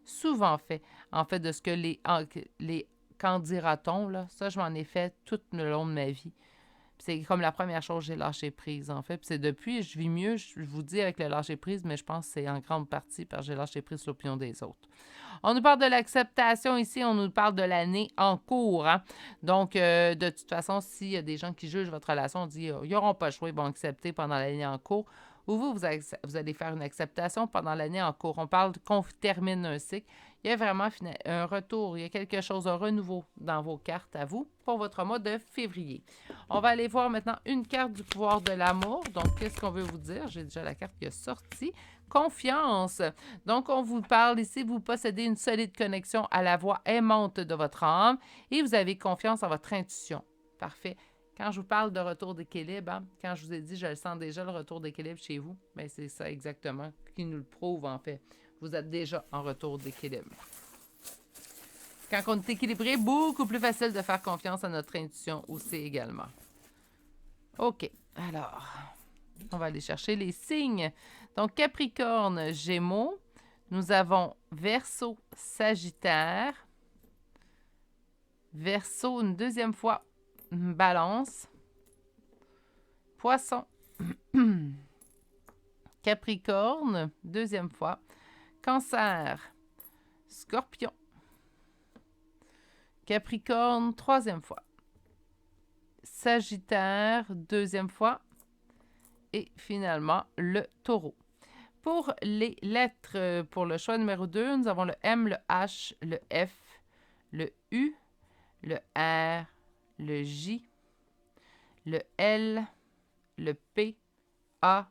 souvent fait. En fait, de ce que les qu'en dira-t-on, là, ça, je m'en ai fait tout le long de ma vie. C'est comme la première chose que j'ai lâché prise, en fait. Puis c'est depuis, je vis mieux, je vous dis, avec le lâcher prise, mais je pense que c'est en grande partie parce que j'ai lâché prise sur l'opinion des autres. On nous parle de l'acceptation ici, on nous parle de l'année en cours. Hein? Donc, de toute façon, s'il y a des gens qui jugent votre relation, on dit ils n'auront pas le choix, ils vont accepter pendant l'année en cours. Ou vous allez faire une acceptation pendant l'année en cours. On parle qu'on termine un cycle. Il y a vraiment un retour, il y a quelque chose, un renouveau dans vos cartes à vous pour votre mois de février. On va aller voir maintenant une carte du pouvoir de l'amour. Donc, qu'est-ce qu'on veut vous dire? J'ai déjà la carte qui est sortie. Confiance. Donc, on vous parle ici, vous possédez une solide connexion à la voix aimante de votre âme et vous avez confiance en votre intuition. Parfait. Quand je vous parle de retour d'équilibre, hein, quand je vous ai dit, je le sens déjà, le retour d'équilibre chez vous, bien, c'est ça exactement qui nous le prouve, en fait. Vous êtes déjà en retour d'équilibre. Quand on est équilibré, beaucoup plus facile de faire confiance à notre intuition aussi également. OK. Alors, on va aller chercher les signes. Donc, Capricorne, Gémeaux. Nous avons Verseau, Sagittaire. Verseau, une deuxième fois, Balance. Poisson. Capricorne, deuxième fois. Cancer. Scorpion. Capricorne, troisième fois. Sagittaire, deuxième fois. Et finalement, le taureau. Pour les lettres, pour le choix numéro 2, nous avons le M, le H, le F, le U, le R, le J, le L, le P, A,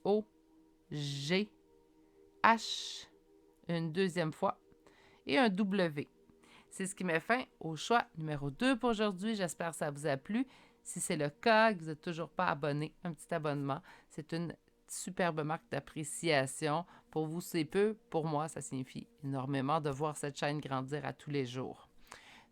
O, G, H, une deuxième fois, et un W. C'est ce qui met fin au choix numéro 2 pour aujourd'hui. J'espère que ça vous a plu. Si c'est le cas, que vous n'êtes toujours pas abonné, un petit abonnement, c'est une superbe marque d'appréciation. Pour vous, c'est peu. Pour moi, ça signifie énormément de voir cette chaîne grandir à tous les jours.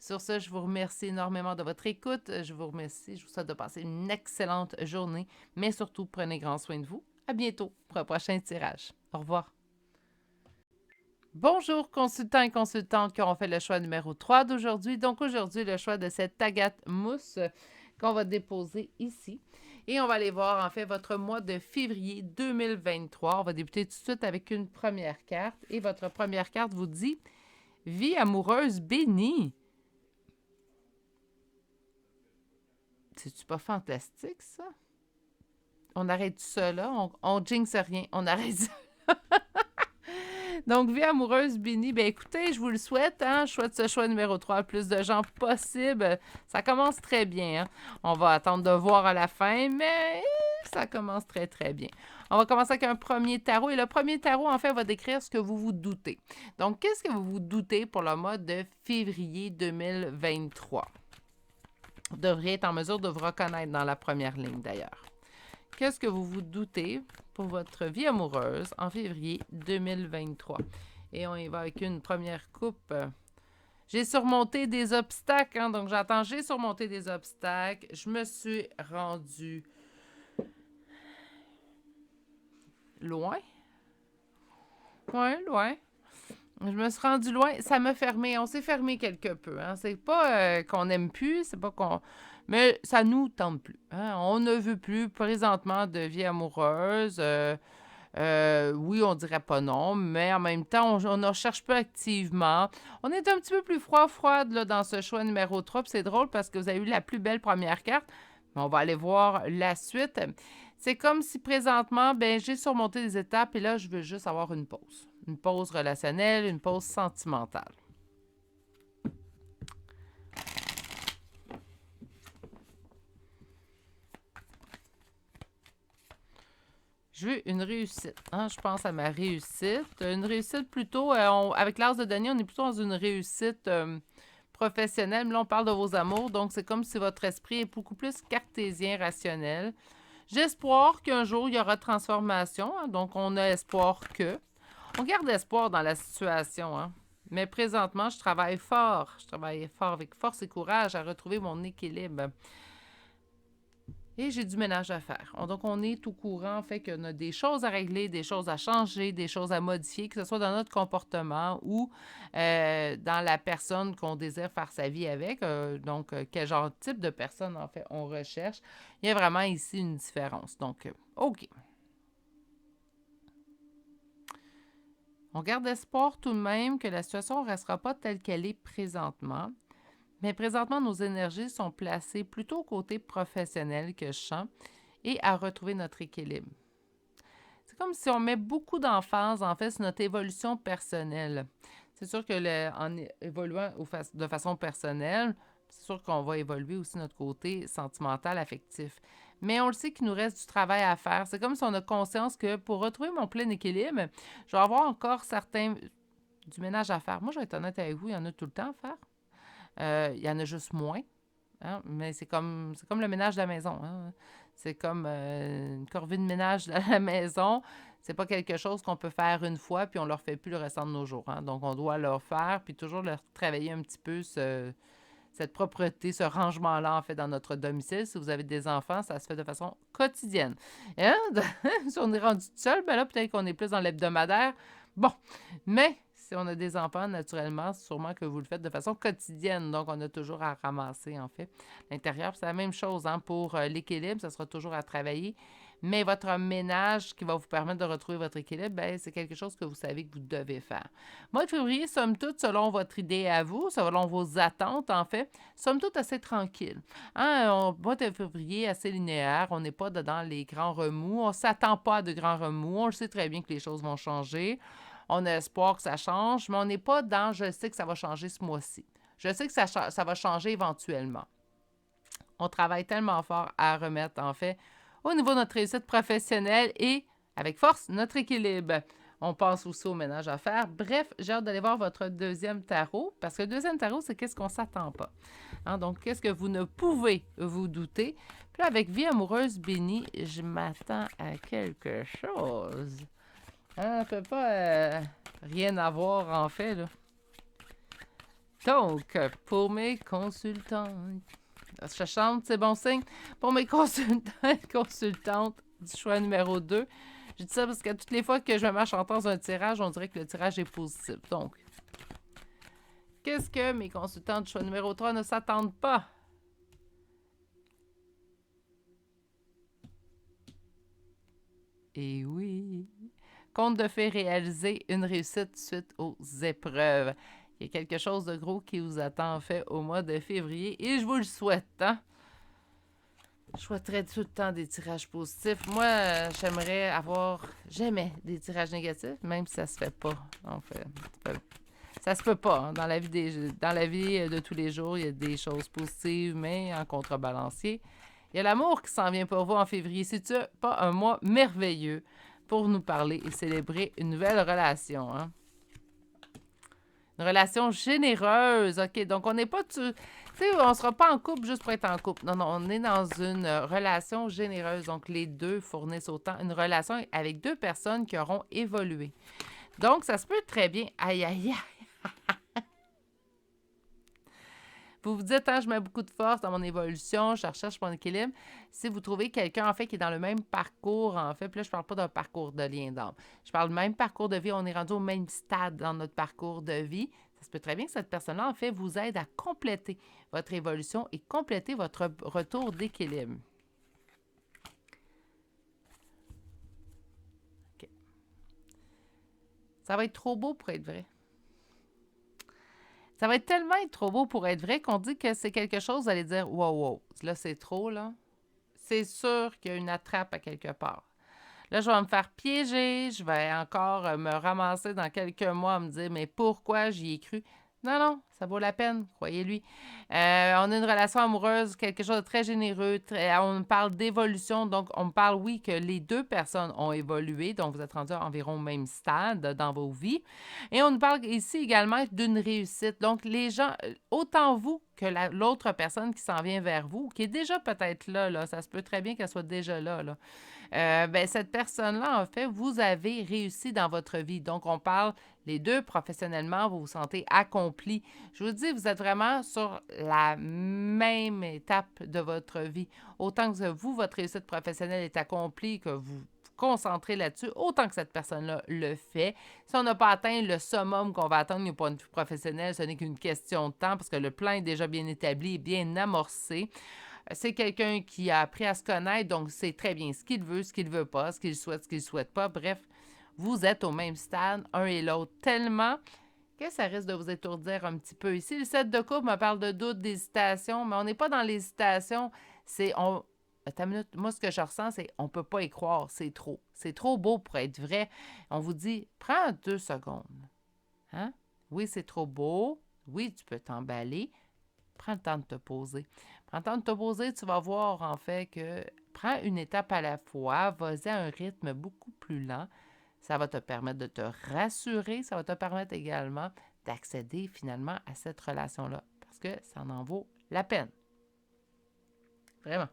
Sur ce, je vous remercie énormément de votre écoute. Je vous remercie. Je vous souhaite de passer une excellente journée. Mais surtout, prenez grand soin de vous. À bientôt pour un prochain tirage. Au revoir. Bonjour consultants et consultantes qui ont fait le choix numéro 3 d'aujourd'hui. Donc aujourd'hui, le choix de cette agate mousse qu'on va déposer ici. Et on va aller voir en fait votre mois de février 2023. On va débuter tout de suite avec une première carte. Et votre première carte vous dit « Vie amoureuse bénie ». C'est-tu pas fantastique ça? On arrête ça là, on jinxe rien, on arrête ça. Donc, vie amoureuse, bénie, bien écoutez, je vous le souhaite, hein, je souhaite ce choix numéro 3 le plus de gens possible. Ça commence très bien, hein. On va attendre de voir à la fin, mais ça commence très, très bien. On va commencer avec un premier tarot, et le premier tarot, en fait, va décrire ce que vous vous doutez. Donc, qu'est-ce que vous vous doutez pour le mois de février 2023? Vous devriez être en mesure de vous reconnaître dans la première ligne, d'ailleurs. Qu'est-ce que vous vous doutez pour votre vie amoureuse en février 2023? Et on y va avec une première coupe. J'ai surmonté des obstacles, hein, donc j'entends j'ai surmonté des obstacles. Je me suis rendue loin. Ouais, loin. Je me suis rendue loin. Ça m'a fermé. On s'est fermé quelque peu. Hein. C'est pas qu'on n'aime plus, c'est pas qu'on... Mais ça nous tente plus. Hein? On ne veut plus présentement de vie amoureuse. Oui, on dirait pas non, mais en même temps, on ne recherche pas activement. On est un petit peu plus froide là, dans ce choix numéro 3. Puis c'est drôle parce que vous avez eu la plus belle première carte. Mais on va aller voir la suite. C'est comme si présentement, ben, j'ai surmonté des étapes et là, je veux juste avoir une pause. Une pause relationnelle, une pause sentimentale. Je veux une réussite. Hein? Je pense à ma réussite. Une réussite plutôt, avec l'as de denier, on est plutôt dans une réussite professionnelle. Mais là, on parle de vos amours. Donc, c'est comme si votre esprit est beaucoup plus cartésien, rationnel. J'ai espoir qu'un jour, il y aura transformation, hein, donc on a espoir que. On garde espoir dans la situation, hein. Mais présentement, je travaille fort. Je travaille fort avec force et courage à retrouver mon équilibre. Et j'ai du ménage à faire. Donc, on est au courant, fait qu'on a des choses à régler, des choses à changer, des choses à modifier, que ce soit dans notre comportement ou dans la personne qu'on désire faire sa vie avec. Donc, quel genre de type de personne, en fait, on recherche. Il y a vraiment ici une différence. Donc, OK. On garde espoir tout de même que la situation ne restera pas telle qu'elle est présentement. Mais présentement, nos énergies sont placées plutôt au côté professionnel que je sens et à retrouver notre équilibre. C'est comme si on met beaucoup d'emphase, en fait, sur notre évolution personnelle. C'est sûr que en évoluant de façon personnelle, c'est sûr qu'on va évoluer aussi notre côté sentimental, affectif. Mais on le sait qu'il nous reste du travail à faire. C'est comme si on a conscience que pour retrouver mon plein équilibre, je vais avoir encore du ménage à faire. Moi, je vais être honnête avec vous, il y en a tout le temps à faire. Il y en a juste moins. Hein? Mais c'est comme le ménage de la maison. Hein? C'est comme une corvée de ménage de la maison. C'est pas quelque chose qu'on peut faire une fois puis on leur fait plus le restant de nos jours. Hein? Donc, on doit leur faire puis toujours leur travailler un petit peu cette propreté, ce rangement-là, en fait, dans notre domicile. Si vous avez des enfants, ça se fait de façon quotidienne. Hein? Si on est rendu tout seul, ben là, peut-être qu'on est plus dans l'hebdomadaire. Bon, mais si on a des enfants, naturellement, sûrement que vous le faites de façon quotidienne. Donc, on a toujours à ramasser, en fait. L'intérieur, c'est la même chose. Hein? Pour l'équilibre, ça sera toujours à travailler. Mais votre ménage qui va vous permettre de retrouver votre équilibre, ben, c'est quelque chose que vous savez que vous devez faire. Mois de février, somme toute, selon votre idée à vous, selon vos attentes, en fait, somme toute assez tranquille. Hein? Mois de février, assez linéaire. On n'est pas dans les grands remous. On ne s'attend pas à de grands remous. On le sait très bien que les choses vont changer. On a espoir que ça change, mais on n'est pas dans « je sais que ça va changer ce mois-ci ». Je sais que ça va changer éventuellement. On travaille tellement fort à remettre, en fait, au niveau de notre réussite professionnelle et, avec force, notre équilibre. On pense aussi au ménage à faire. Bref, j'ai hâte d'aller voir votre deuxième tarot, parce que le deuxième tarot, c'est qu'est-ce qu'on ne s'attend pas. Hein, donc, qu'est-ce que vous ne pouvez vous douter. Puis là, avec Vie amoureuse bénie, je m'attends à quelque chose. Ça ne peut pas rien avoir, en fait, là. Donc, pour mes consultants, je chante, c'est bon signe. Pour mes consultantes du choix numéro 2, je dis ça parce que toutes les fois que je me mets à chanter dans un tirage, on dirait que le tirage est positif. Donc, qu'est-ce que mes consultants du choix numéro 3 ne s'attendent pas? Et oui, conte de fées réaliser une réussite suite aux épreuves. Il y a quelque chose de gros qui vous attend en fait au mois de février et je vous le souhaite. Hein? Je souhaiterais tout le temps des tirages positifs. Moi, j'aimerais avoir jamais des tirages négatifs, même si ça se fait pas. En fait, ça se peut pas. Hein? Dans la vie de tous les jours, il y a des choses positives, mais en contrebalancier. Il y a l'amour qui s'en vient pour vous en février. C'est-tu pas un mois merveilleux pour nous parler et célébrer une nouvelle relation? Hein? Une relation généreuse, OK? Donc, on n'est pas... Tu sais, on ne sera pas en couple juste pour être en couple. Non, non, on est dans une relation généreuse. Donc, les deux fournissent autant une relation avec deux personnes qui auront évolué. Donc, ça se peut très bien... Aïe, aïe, aïe! Vous vous dites, je mets beaucoup de force dans mon évolution, je recherche mon équilibre. Si vous trouvez quelqu'un, en fait, qui est dans le même parcours, en fait, puis là, je parle pas d'un parcours de lien d'âme. Je parle du même parcours de vie, on est rendu au même stade dans notre parcours de vie. Ça se peut très bien que cette personne-là, en fait, vous aide à compléter votre évolution et compléter votre retour d'équilibre. OK. Ça va être trop beau pour être vrai. Ça va être tellement être trop beau pour être vrai qu'on dit que c'est quelque chose, vous allez dire « Wow, wow, là, c'est trop, là. » C'est sûr qu'il y a une attrape à quelque part. Là, je vais me faire piéger, je vais encore me ramasser dans quelques mois à me dire « Mais pourquoi j'y ai cru? » Non, non, ça vaut la peine, croyez-lui. On a une relation amoureuse, quelque chose de très généreux. On parle d'évolution, donc on parle, oui, que les deux personnes ont évolué, donc vous êtes rendus environ au même stade dans vos vies. Et on nous parle ici également d'une réussite. Donc les gens, autant vous que l'autre personne qui s'en vient vers vous, qui est déjà peut-être là, ça se peut très bien qu'elle soit déjà là. Ben, cette personne-là, en fait, vous avez réussi dans votre vie. Donc, on parle les deux professionnellement, vous vous sentez accompli. Je vous dis, vous êtes vraiment sur la même étape de votre vie. Autant que vous, votre réussite professionnelle est accomplie, que vous vous concentrez là-dessus, autant que cette personne-là le fait. Si on n'a pas atteint le summum qu'on va atteindre du point de vue professionnel, ce n'est qu'une question de temps parce que le plan est déjà bien établi et bien amorcé. C'est quelqu'un qui a appris à se connaître, donc sait très bien ce qu'il veut, ce qu'il veut pas, ce qu'il souhaite pas. Bref, vous êtes au même stade, un et l'autre, tellement que ça risque de vous étourdir un petit peu. Ici, le 7 de coupe me parle de doute, d'hésitation, mais on n'est pas dans l'hésitation. Attends une minute. Moi, ce que je ressens, c'est on peut pas y croire. C'est trop. C'est trop beau pour être vrai. On vous dit, prends 2 secondes. Hein? Oui, c'est trop beau. Oui, tu peux t'emballer. Prends le temps de te poser. Prends le temps de te poser, tu vas voir en fait que prends une étape à la fois, vas-y à un rythme beaucoup plus lent. Ça va te permettre de te rassurer, ça va te permettre également d'accéder finalement à cette relation-là parce que ça en vaut la peine. Vraiment.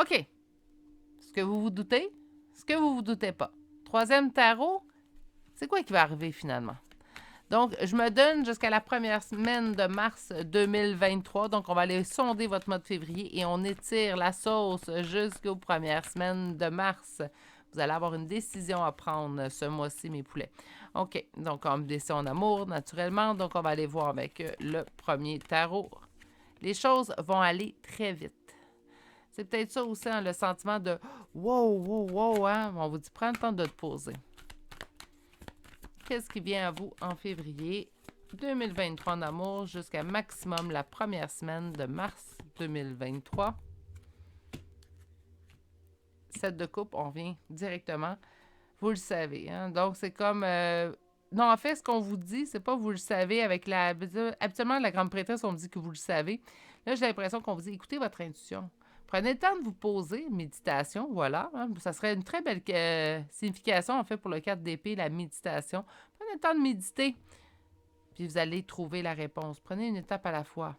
OK. Est-ce que vous vous doutez? Est-ce que vous vous doutez pas? Troisième tarot, c'est quoi qui va arriver finalement? Donc, je me donne jusqu'à la première semaine de mars 2023. Donc, on va aller sonder votre mois de février et on étire la sauce jusqu'aux premières semaines de mars. Vous allez avoir une décision à prendre ce mois-ci, mes poulets. OK. Donc, on me décide en amour, naturellement. Donc, on va aller voir avec le premier tarot. Les choses vont aller très vite. C'est peut-être ça aussi, hein, le sentiment de wow, wow, wow, hein? On vous dit, prends le temps de te poser. Qu'est-ce qui vient à vous en février 2023 en amour jusqu'à maximum la première semaine de mars 2023? 7 de coupe, on vient directement. Vous le savez. Hein? Donc, c'est comme... Non, en fait, ce qu'on vous dit, c'est pas vous le savez avec la... Habituellement, la grande prêtresse, on me dit que vous le savez. Là, j'ai l'impression qu'on vous dit, écoutez votre intuition. Prenez le temps de vous poser, méditation, voilà. Hein? Ça serait une très belle signification, en fait, pour le 4 d'épée, la méditation. Prenez le temps de méditer, puis vous allez trouver la réponse. Prenez une étape à la fois.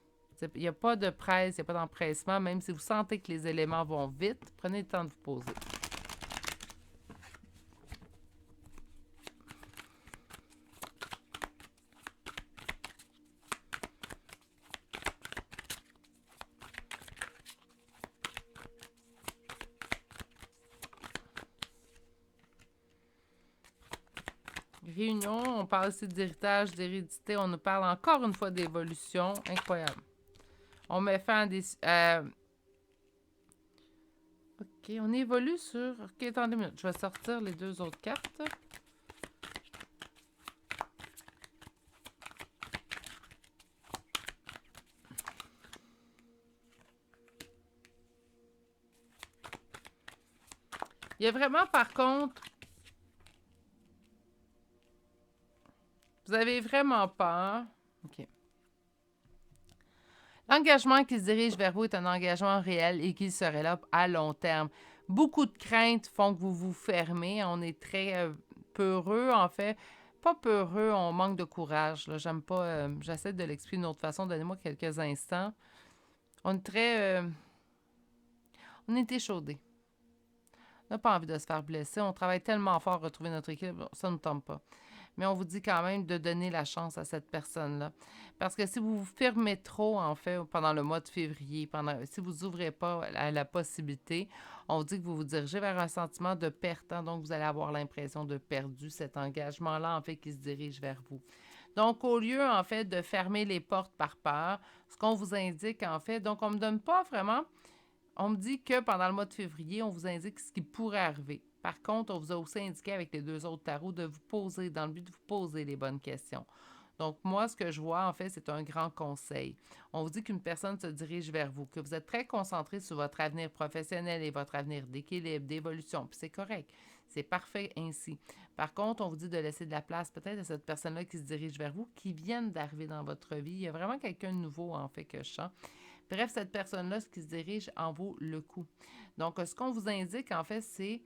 Il n'y a pas de presse, il n'y a pas d'empressement, même si vous sentez que les éléments vont vite, prenez le temps de vous poser. Réunion, on parle aussi d'héritage, d'hérédité, on nous parle encore une fois d'évolution. Incroyable. On met fin à des... OK, on évolue sur... OK, attendez une minute, je vais sortir les deux autres cartes. Il y a vraiment, par contre... Vous avez vraiment peur. OK. L'engagement qui se dirige vers vous est un engagement réel et qui serait là à long terme. Beaucoup de craintes font que vous vous fermez. On est très peureux, en fait. Pas peureux, on manque de courage. Là. J'aime pas... J'essaie de l'expliquer d'une autre façon. Donnez-moi quelques instants. On est très... on est échaudé. On n'a pas envie de se faire blesser. On travaille tellement fort à retrouver notre équilibre. Ça ne nous tombe pas. Mais on vous dit quand même de donner la chance à cette personne-là. Parce que si vous vous fermez trop, en fait, pendant le mois de février, si vous n'ouvrez pas à la possibilité, on vous dit que vous vous dirigez vers un sentiment de perte. Hein, donc, vous allez avoir l'impression de perdu cet engagement-là, en fait, qui se dirige vers vous. Donc, au lieu, en fait, de fermer les portes par peur, ce qu'on vous indique, en fait, donc on ne me donne pas vraiment... On me dit que pendant le mois de février, on vous indique ce qui pourrait arriver. Par contre, on vous a aussi indiqué avec les deux autres tarots de vous poser, dans le but de vous poser les bonnes questions. Donc, moi, ce que je vois, en fait, c'est un grand conseil. On vous dit qu'une personne se dirige vers vous, que vous êtes très concentré sur votre avenir professionnel et votre avenir d'équilibre, d'évolution. Puis c'est correct. c'est parfait ainsi. Par contre, on vous dit de laisser de la place peut-être à cette personne-là qui se dirige vers vous, qui vienne d'arriver dans votre vie. Il y a vraiment quelqu'un de nouveau, en fait, que je sens. Bref, cette personne-là, ce qui se dirige en vaut le coup. Donc, ce qu'on vous indique, en fait, c'est,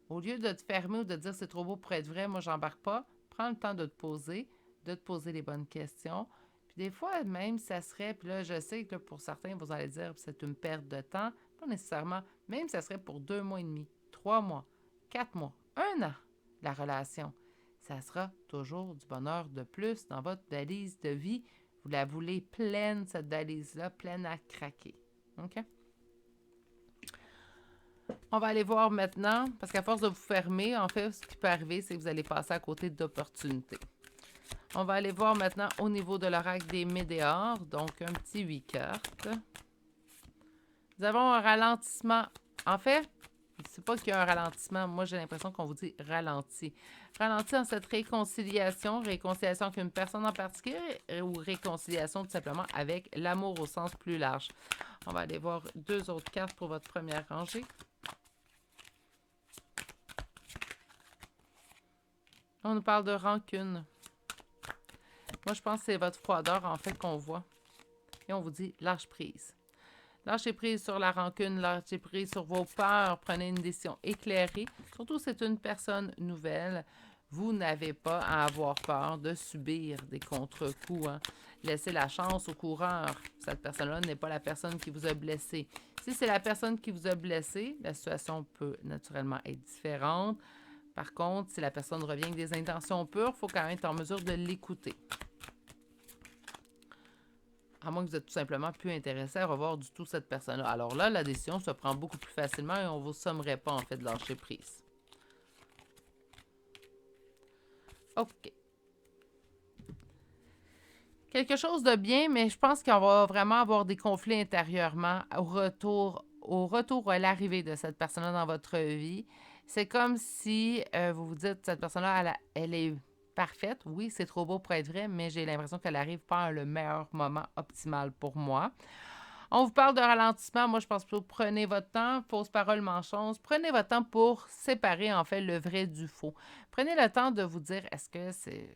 au lieu de te fermer ou de dire c'est trop beau pour être vrai, moi, j'embarque pas, prends le temps de te poser les bonnes questions. Puis des fois, même, ça serait, puis là, je sais que là, pour certains, vous allez dire c'est une perte de temps. Pas nécessairement. Même, ça serait pour 2 mois et demi, 3 mois, 4 mois, 1 an, la relation. Ça sera toujours du bonheur de plus dans votre valise de vie. Vous la voulez pleine, cette valise-là, pleine à craquer. OK? On va aller voir maintenant, parce qu'à force de vous fermer, en fait, ce qui peut arriver, c'est que vous allez passer à côté d'opportunités. On va aller voir maintenant au niveau de l'oracle des Médéors, donc un petit 8 cartes. Nous avons un ralentissement. En fait, c'est pas qu'il y a un ralentissement. Moi, j'ai l'impression qu'on vous dit ralenti. Ralenti dans cette réconciliation avec une personne en particulier ou réconciliation tout simplement avec l'amour au sens plus large. On va aller voir 2 autres cartes pour votre première rangée. On nous parle de rancune. Moi, je pense que c'est votre froideur, en fait, qu'on voit. Et on vous dit lâche prise. Lâchez prise sur la rancune, lâchez prise sur vos peurs, prenez une décision éclairée. Surtout, c'est une personne nouvelle. Vous n'avez pas à avoir peur de subir des contre-coups. Hein. Laissez la chance au coureur. Cette personne-là n'est pas la personne qui vous a blessé. Si c'est la personne qui vous a blessé, la situation peut naturellement être différente. Par contre, si la personne revient avec des intentions pures, il faut quand même être en mesure de l'écouter. À moins que vous êtes tout simplement plus intéressé à revoir du tout cette personne-là. Alors là, la décision se prend beaucoup plus facilement et on ne vous sommerait pas, en fait, de lâcher prise. OK. Quelque chose de bien, mais je pense qu'on va vraiment avoir des conflits intérieurement au retour ou à l'arrivée de cette personne-là dans votre vie. C'est comme si vous vous dites, cette personne-là, elle est parfaite. Oui, c'est trop beau pour être vrai, mais j'ai l'impression qu'elle n'arrive pas à le meilleur moment optimal pour moi. On vous parle de ralentissement. Moi, je pense plutôt prenez votre temps. Fausse parole, mensonge. Prenez votre temps pour séparer, en fait, le vrai du faux. Prenez le temps de vous dire, est-ce que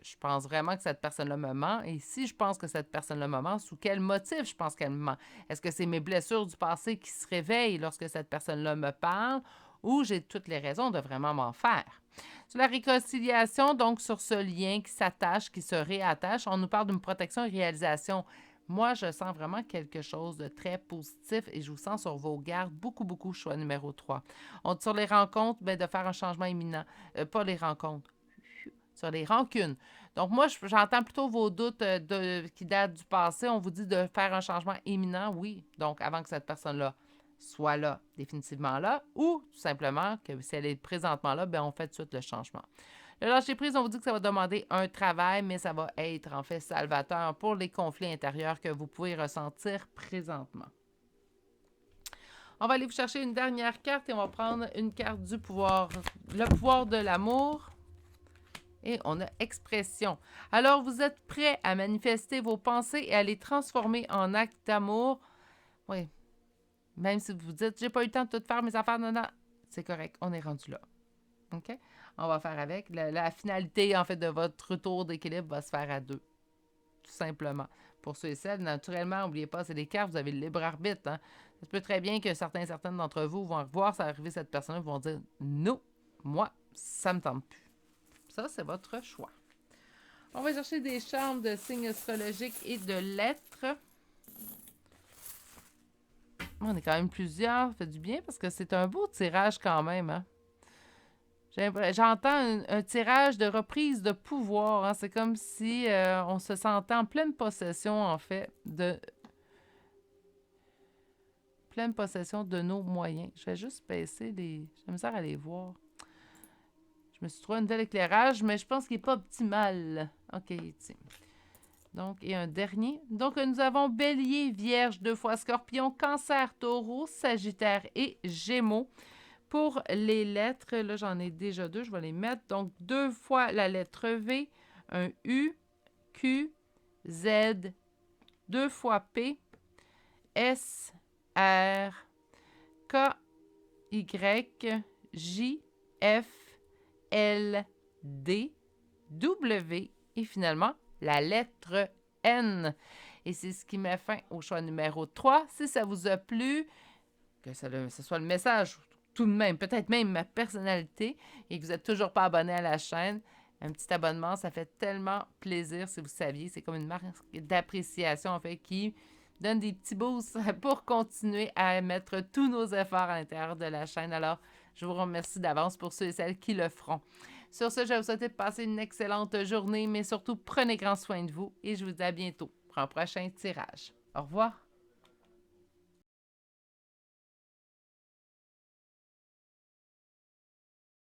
je pense vraiment que cette personne-là me ment? Et si je pense que cette personne-là me ment, sous quel motif je pense qu'elle me ment? Est-ce que c'est mes blessures du passé qui se réveillent lorsque cette personne-là me parle? Ou j'ai toutes les raisons de vraiment m'en faire? Sur la réconciliation, donc sur ce lien qui s'attache, qui se réattache, on nous parle d'une protection et réalisation. Moi, je sens vraiment quelque chose de très positif et je vous sens sur vos gardes beaucoup, beaucoup, choix numéro 3. On dit sur les rencontres, de faire un changement imminent. Pas les rencontres, sur les rancunes. Donc, moi, j'entends plutôt vos doutes qui datent du passé. On vous dit de faire un changement imminent, oui. Donc, avant que cette personne-là soit là, définitivement là, ou tout simplement que si elle est présentement là, on fait tout de suite le changement. Le lâcher-prise, on vous dit que ça va demander un travail, mais ça va être en fait salvateur pour les conflits intérieurs que vous pouvez ressentir présentement. On va aller vous chercher une dernière carte et on va prendre une carte du pouvoir, le pouvoir de l'amour. Et on a expression. Alors, vous êtes prêt à manifester vos pensées et à les transformer en actes d'amour. Oui. Même si vous vous dites, j'ai pas eu le temps de tout faire mes affaires, non, c'est correct, on est rendu là. OK? On va faire avec. La finalité, en fait, de votre retour d'équilibre va se faire à 2. Tout simplement. Pour ceux et celles, naturellement, n'oubliez pas, c'est des cartes, vous avez le libre arbitre. Hein? Ça se peut très bien que certaines d'entre vous vont voir ça arriver, cette personne-là, vont dire, non, moi, ça me tente plus. Ça, c'est votre choix. On va chercher des charmes de signes astrologiques et de lettres. On est quand même plusieurs, ça fait du bien parce que c'est un beau tirage quand même. Hein? J'entends un tirage de reprise de pouvoir. Hein? C'est comme si on se sentait en pleine possession, en fait, pleine possession de nos moyens. Je vais juste baisser les... J'ai misère à les voir. Je me suis trouvé un nouvel éclairage, mais je pense qu'il n'est pas optimal. OK, tiens. Donc, et un dernier. Donc, nous avons Bélier, Vierge, 2 fois Scorpion, Cancer, Taureau, Sagittaire et Gémeaux. Pour les lettres, là, j'en ai déjà 2, je vais les mettre. Donc, 2 fois la lettre V, un U, Q, Z, 2 fois P, S, R, K, Y, J, F, L, D, W et finalement la lettre N. Et c'est ce qui met fin au choix numéro 3. Si ça vous a plu, que ce soit le message, tout de même, peut-être même ma personnalité, et que vous n'êtes toujours pas abonné à la chaîne, un petit abonnement, ça fait tellement plaisir si vous saviez. C'est comme une marque d'appréciation, en fait, qui donne des petits boosts pour continuer à mettre tous nos efforts à l'intérieur de la chaîne. Alors, je vous remercie d'avance pour ceux et celles qui le feront. Sur ce, je vais vous souhaiter de passer une excellente journée, mais surtout, prenez grand soin de vous et je vous dis à bientôt pour un prochain tirage. Au revoir!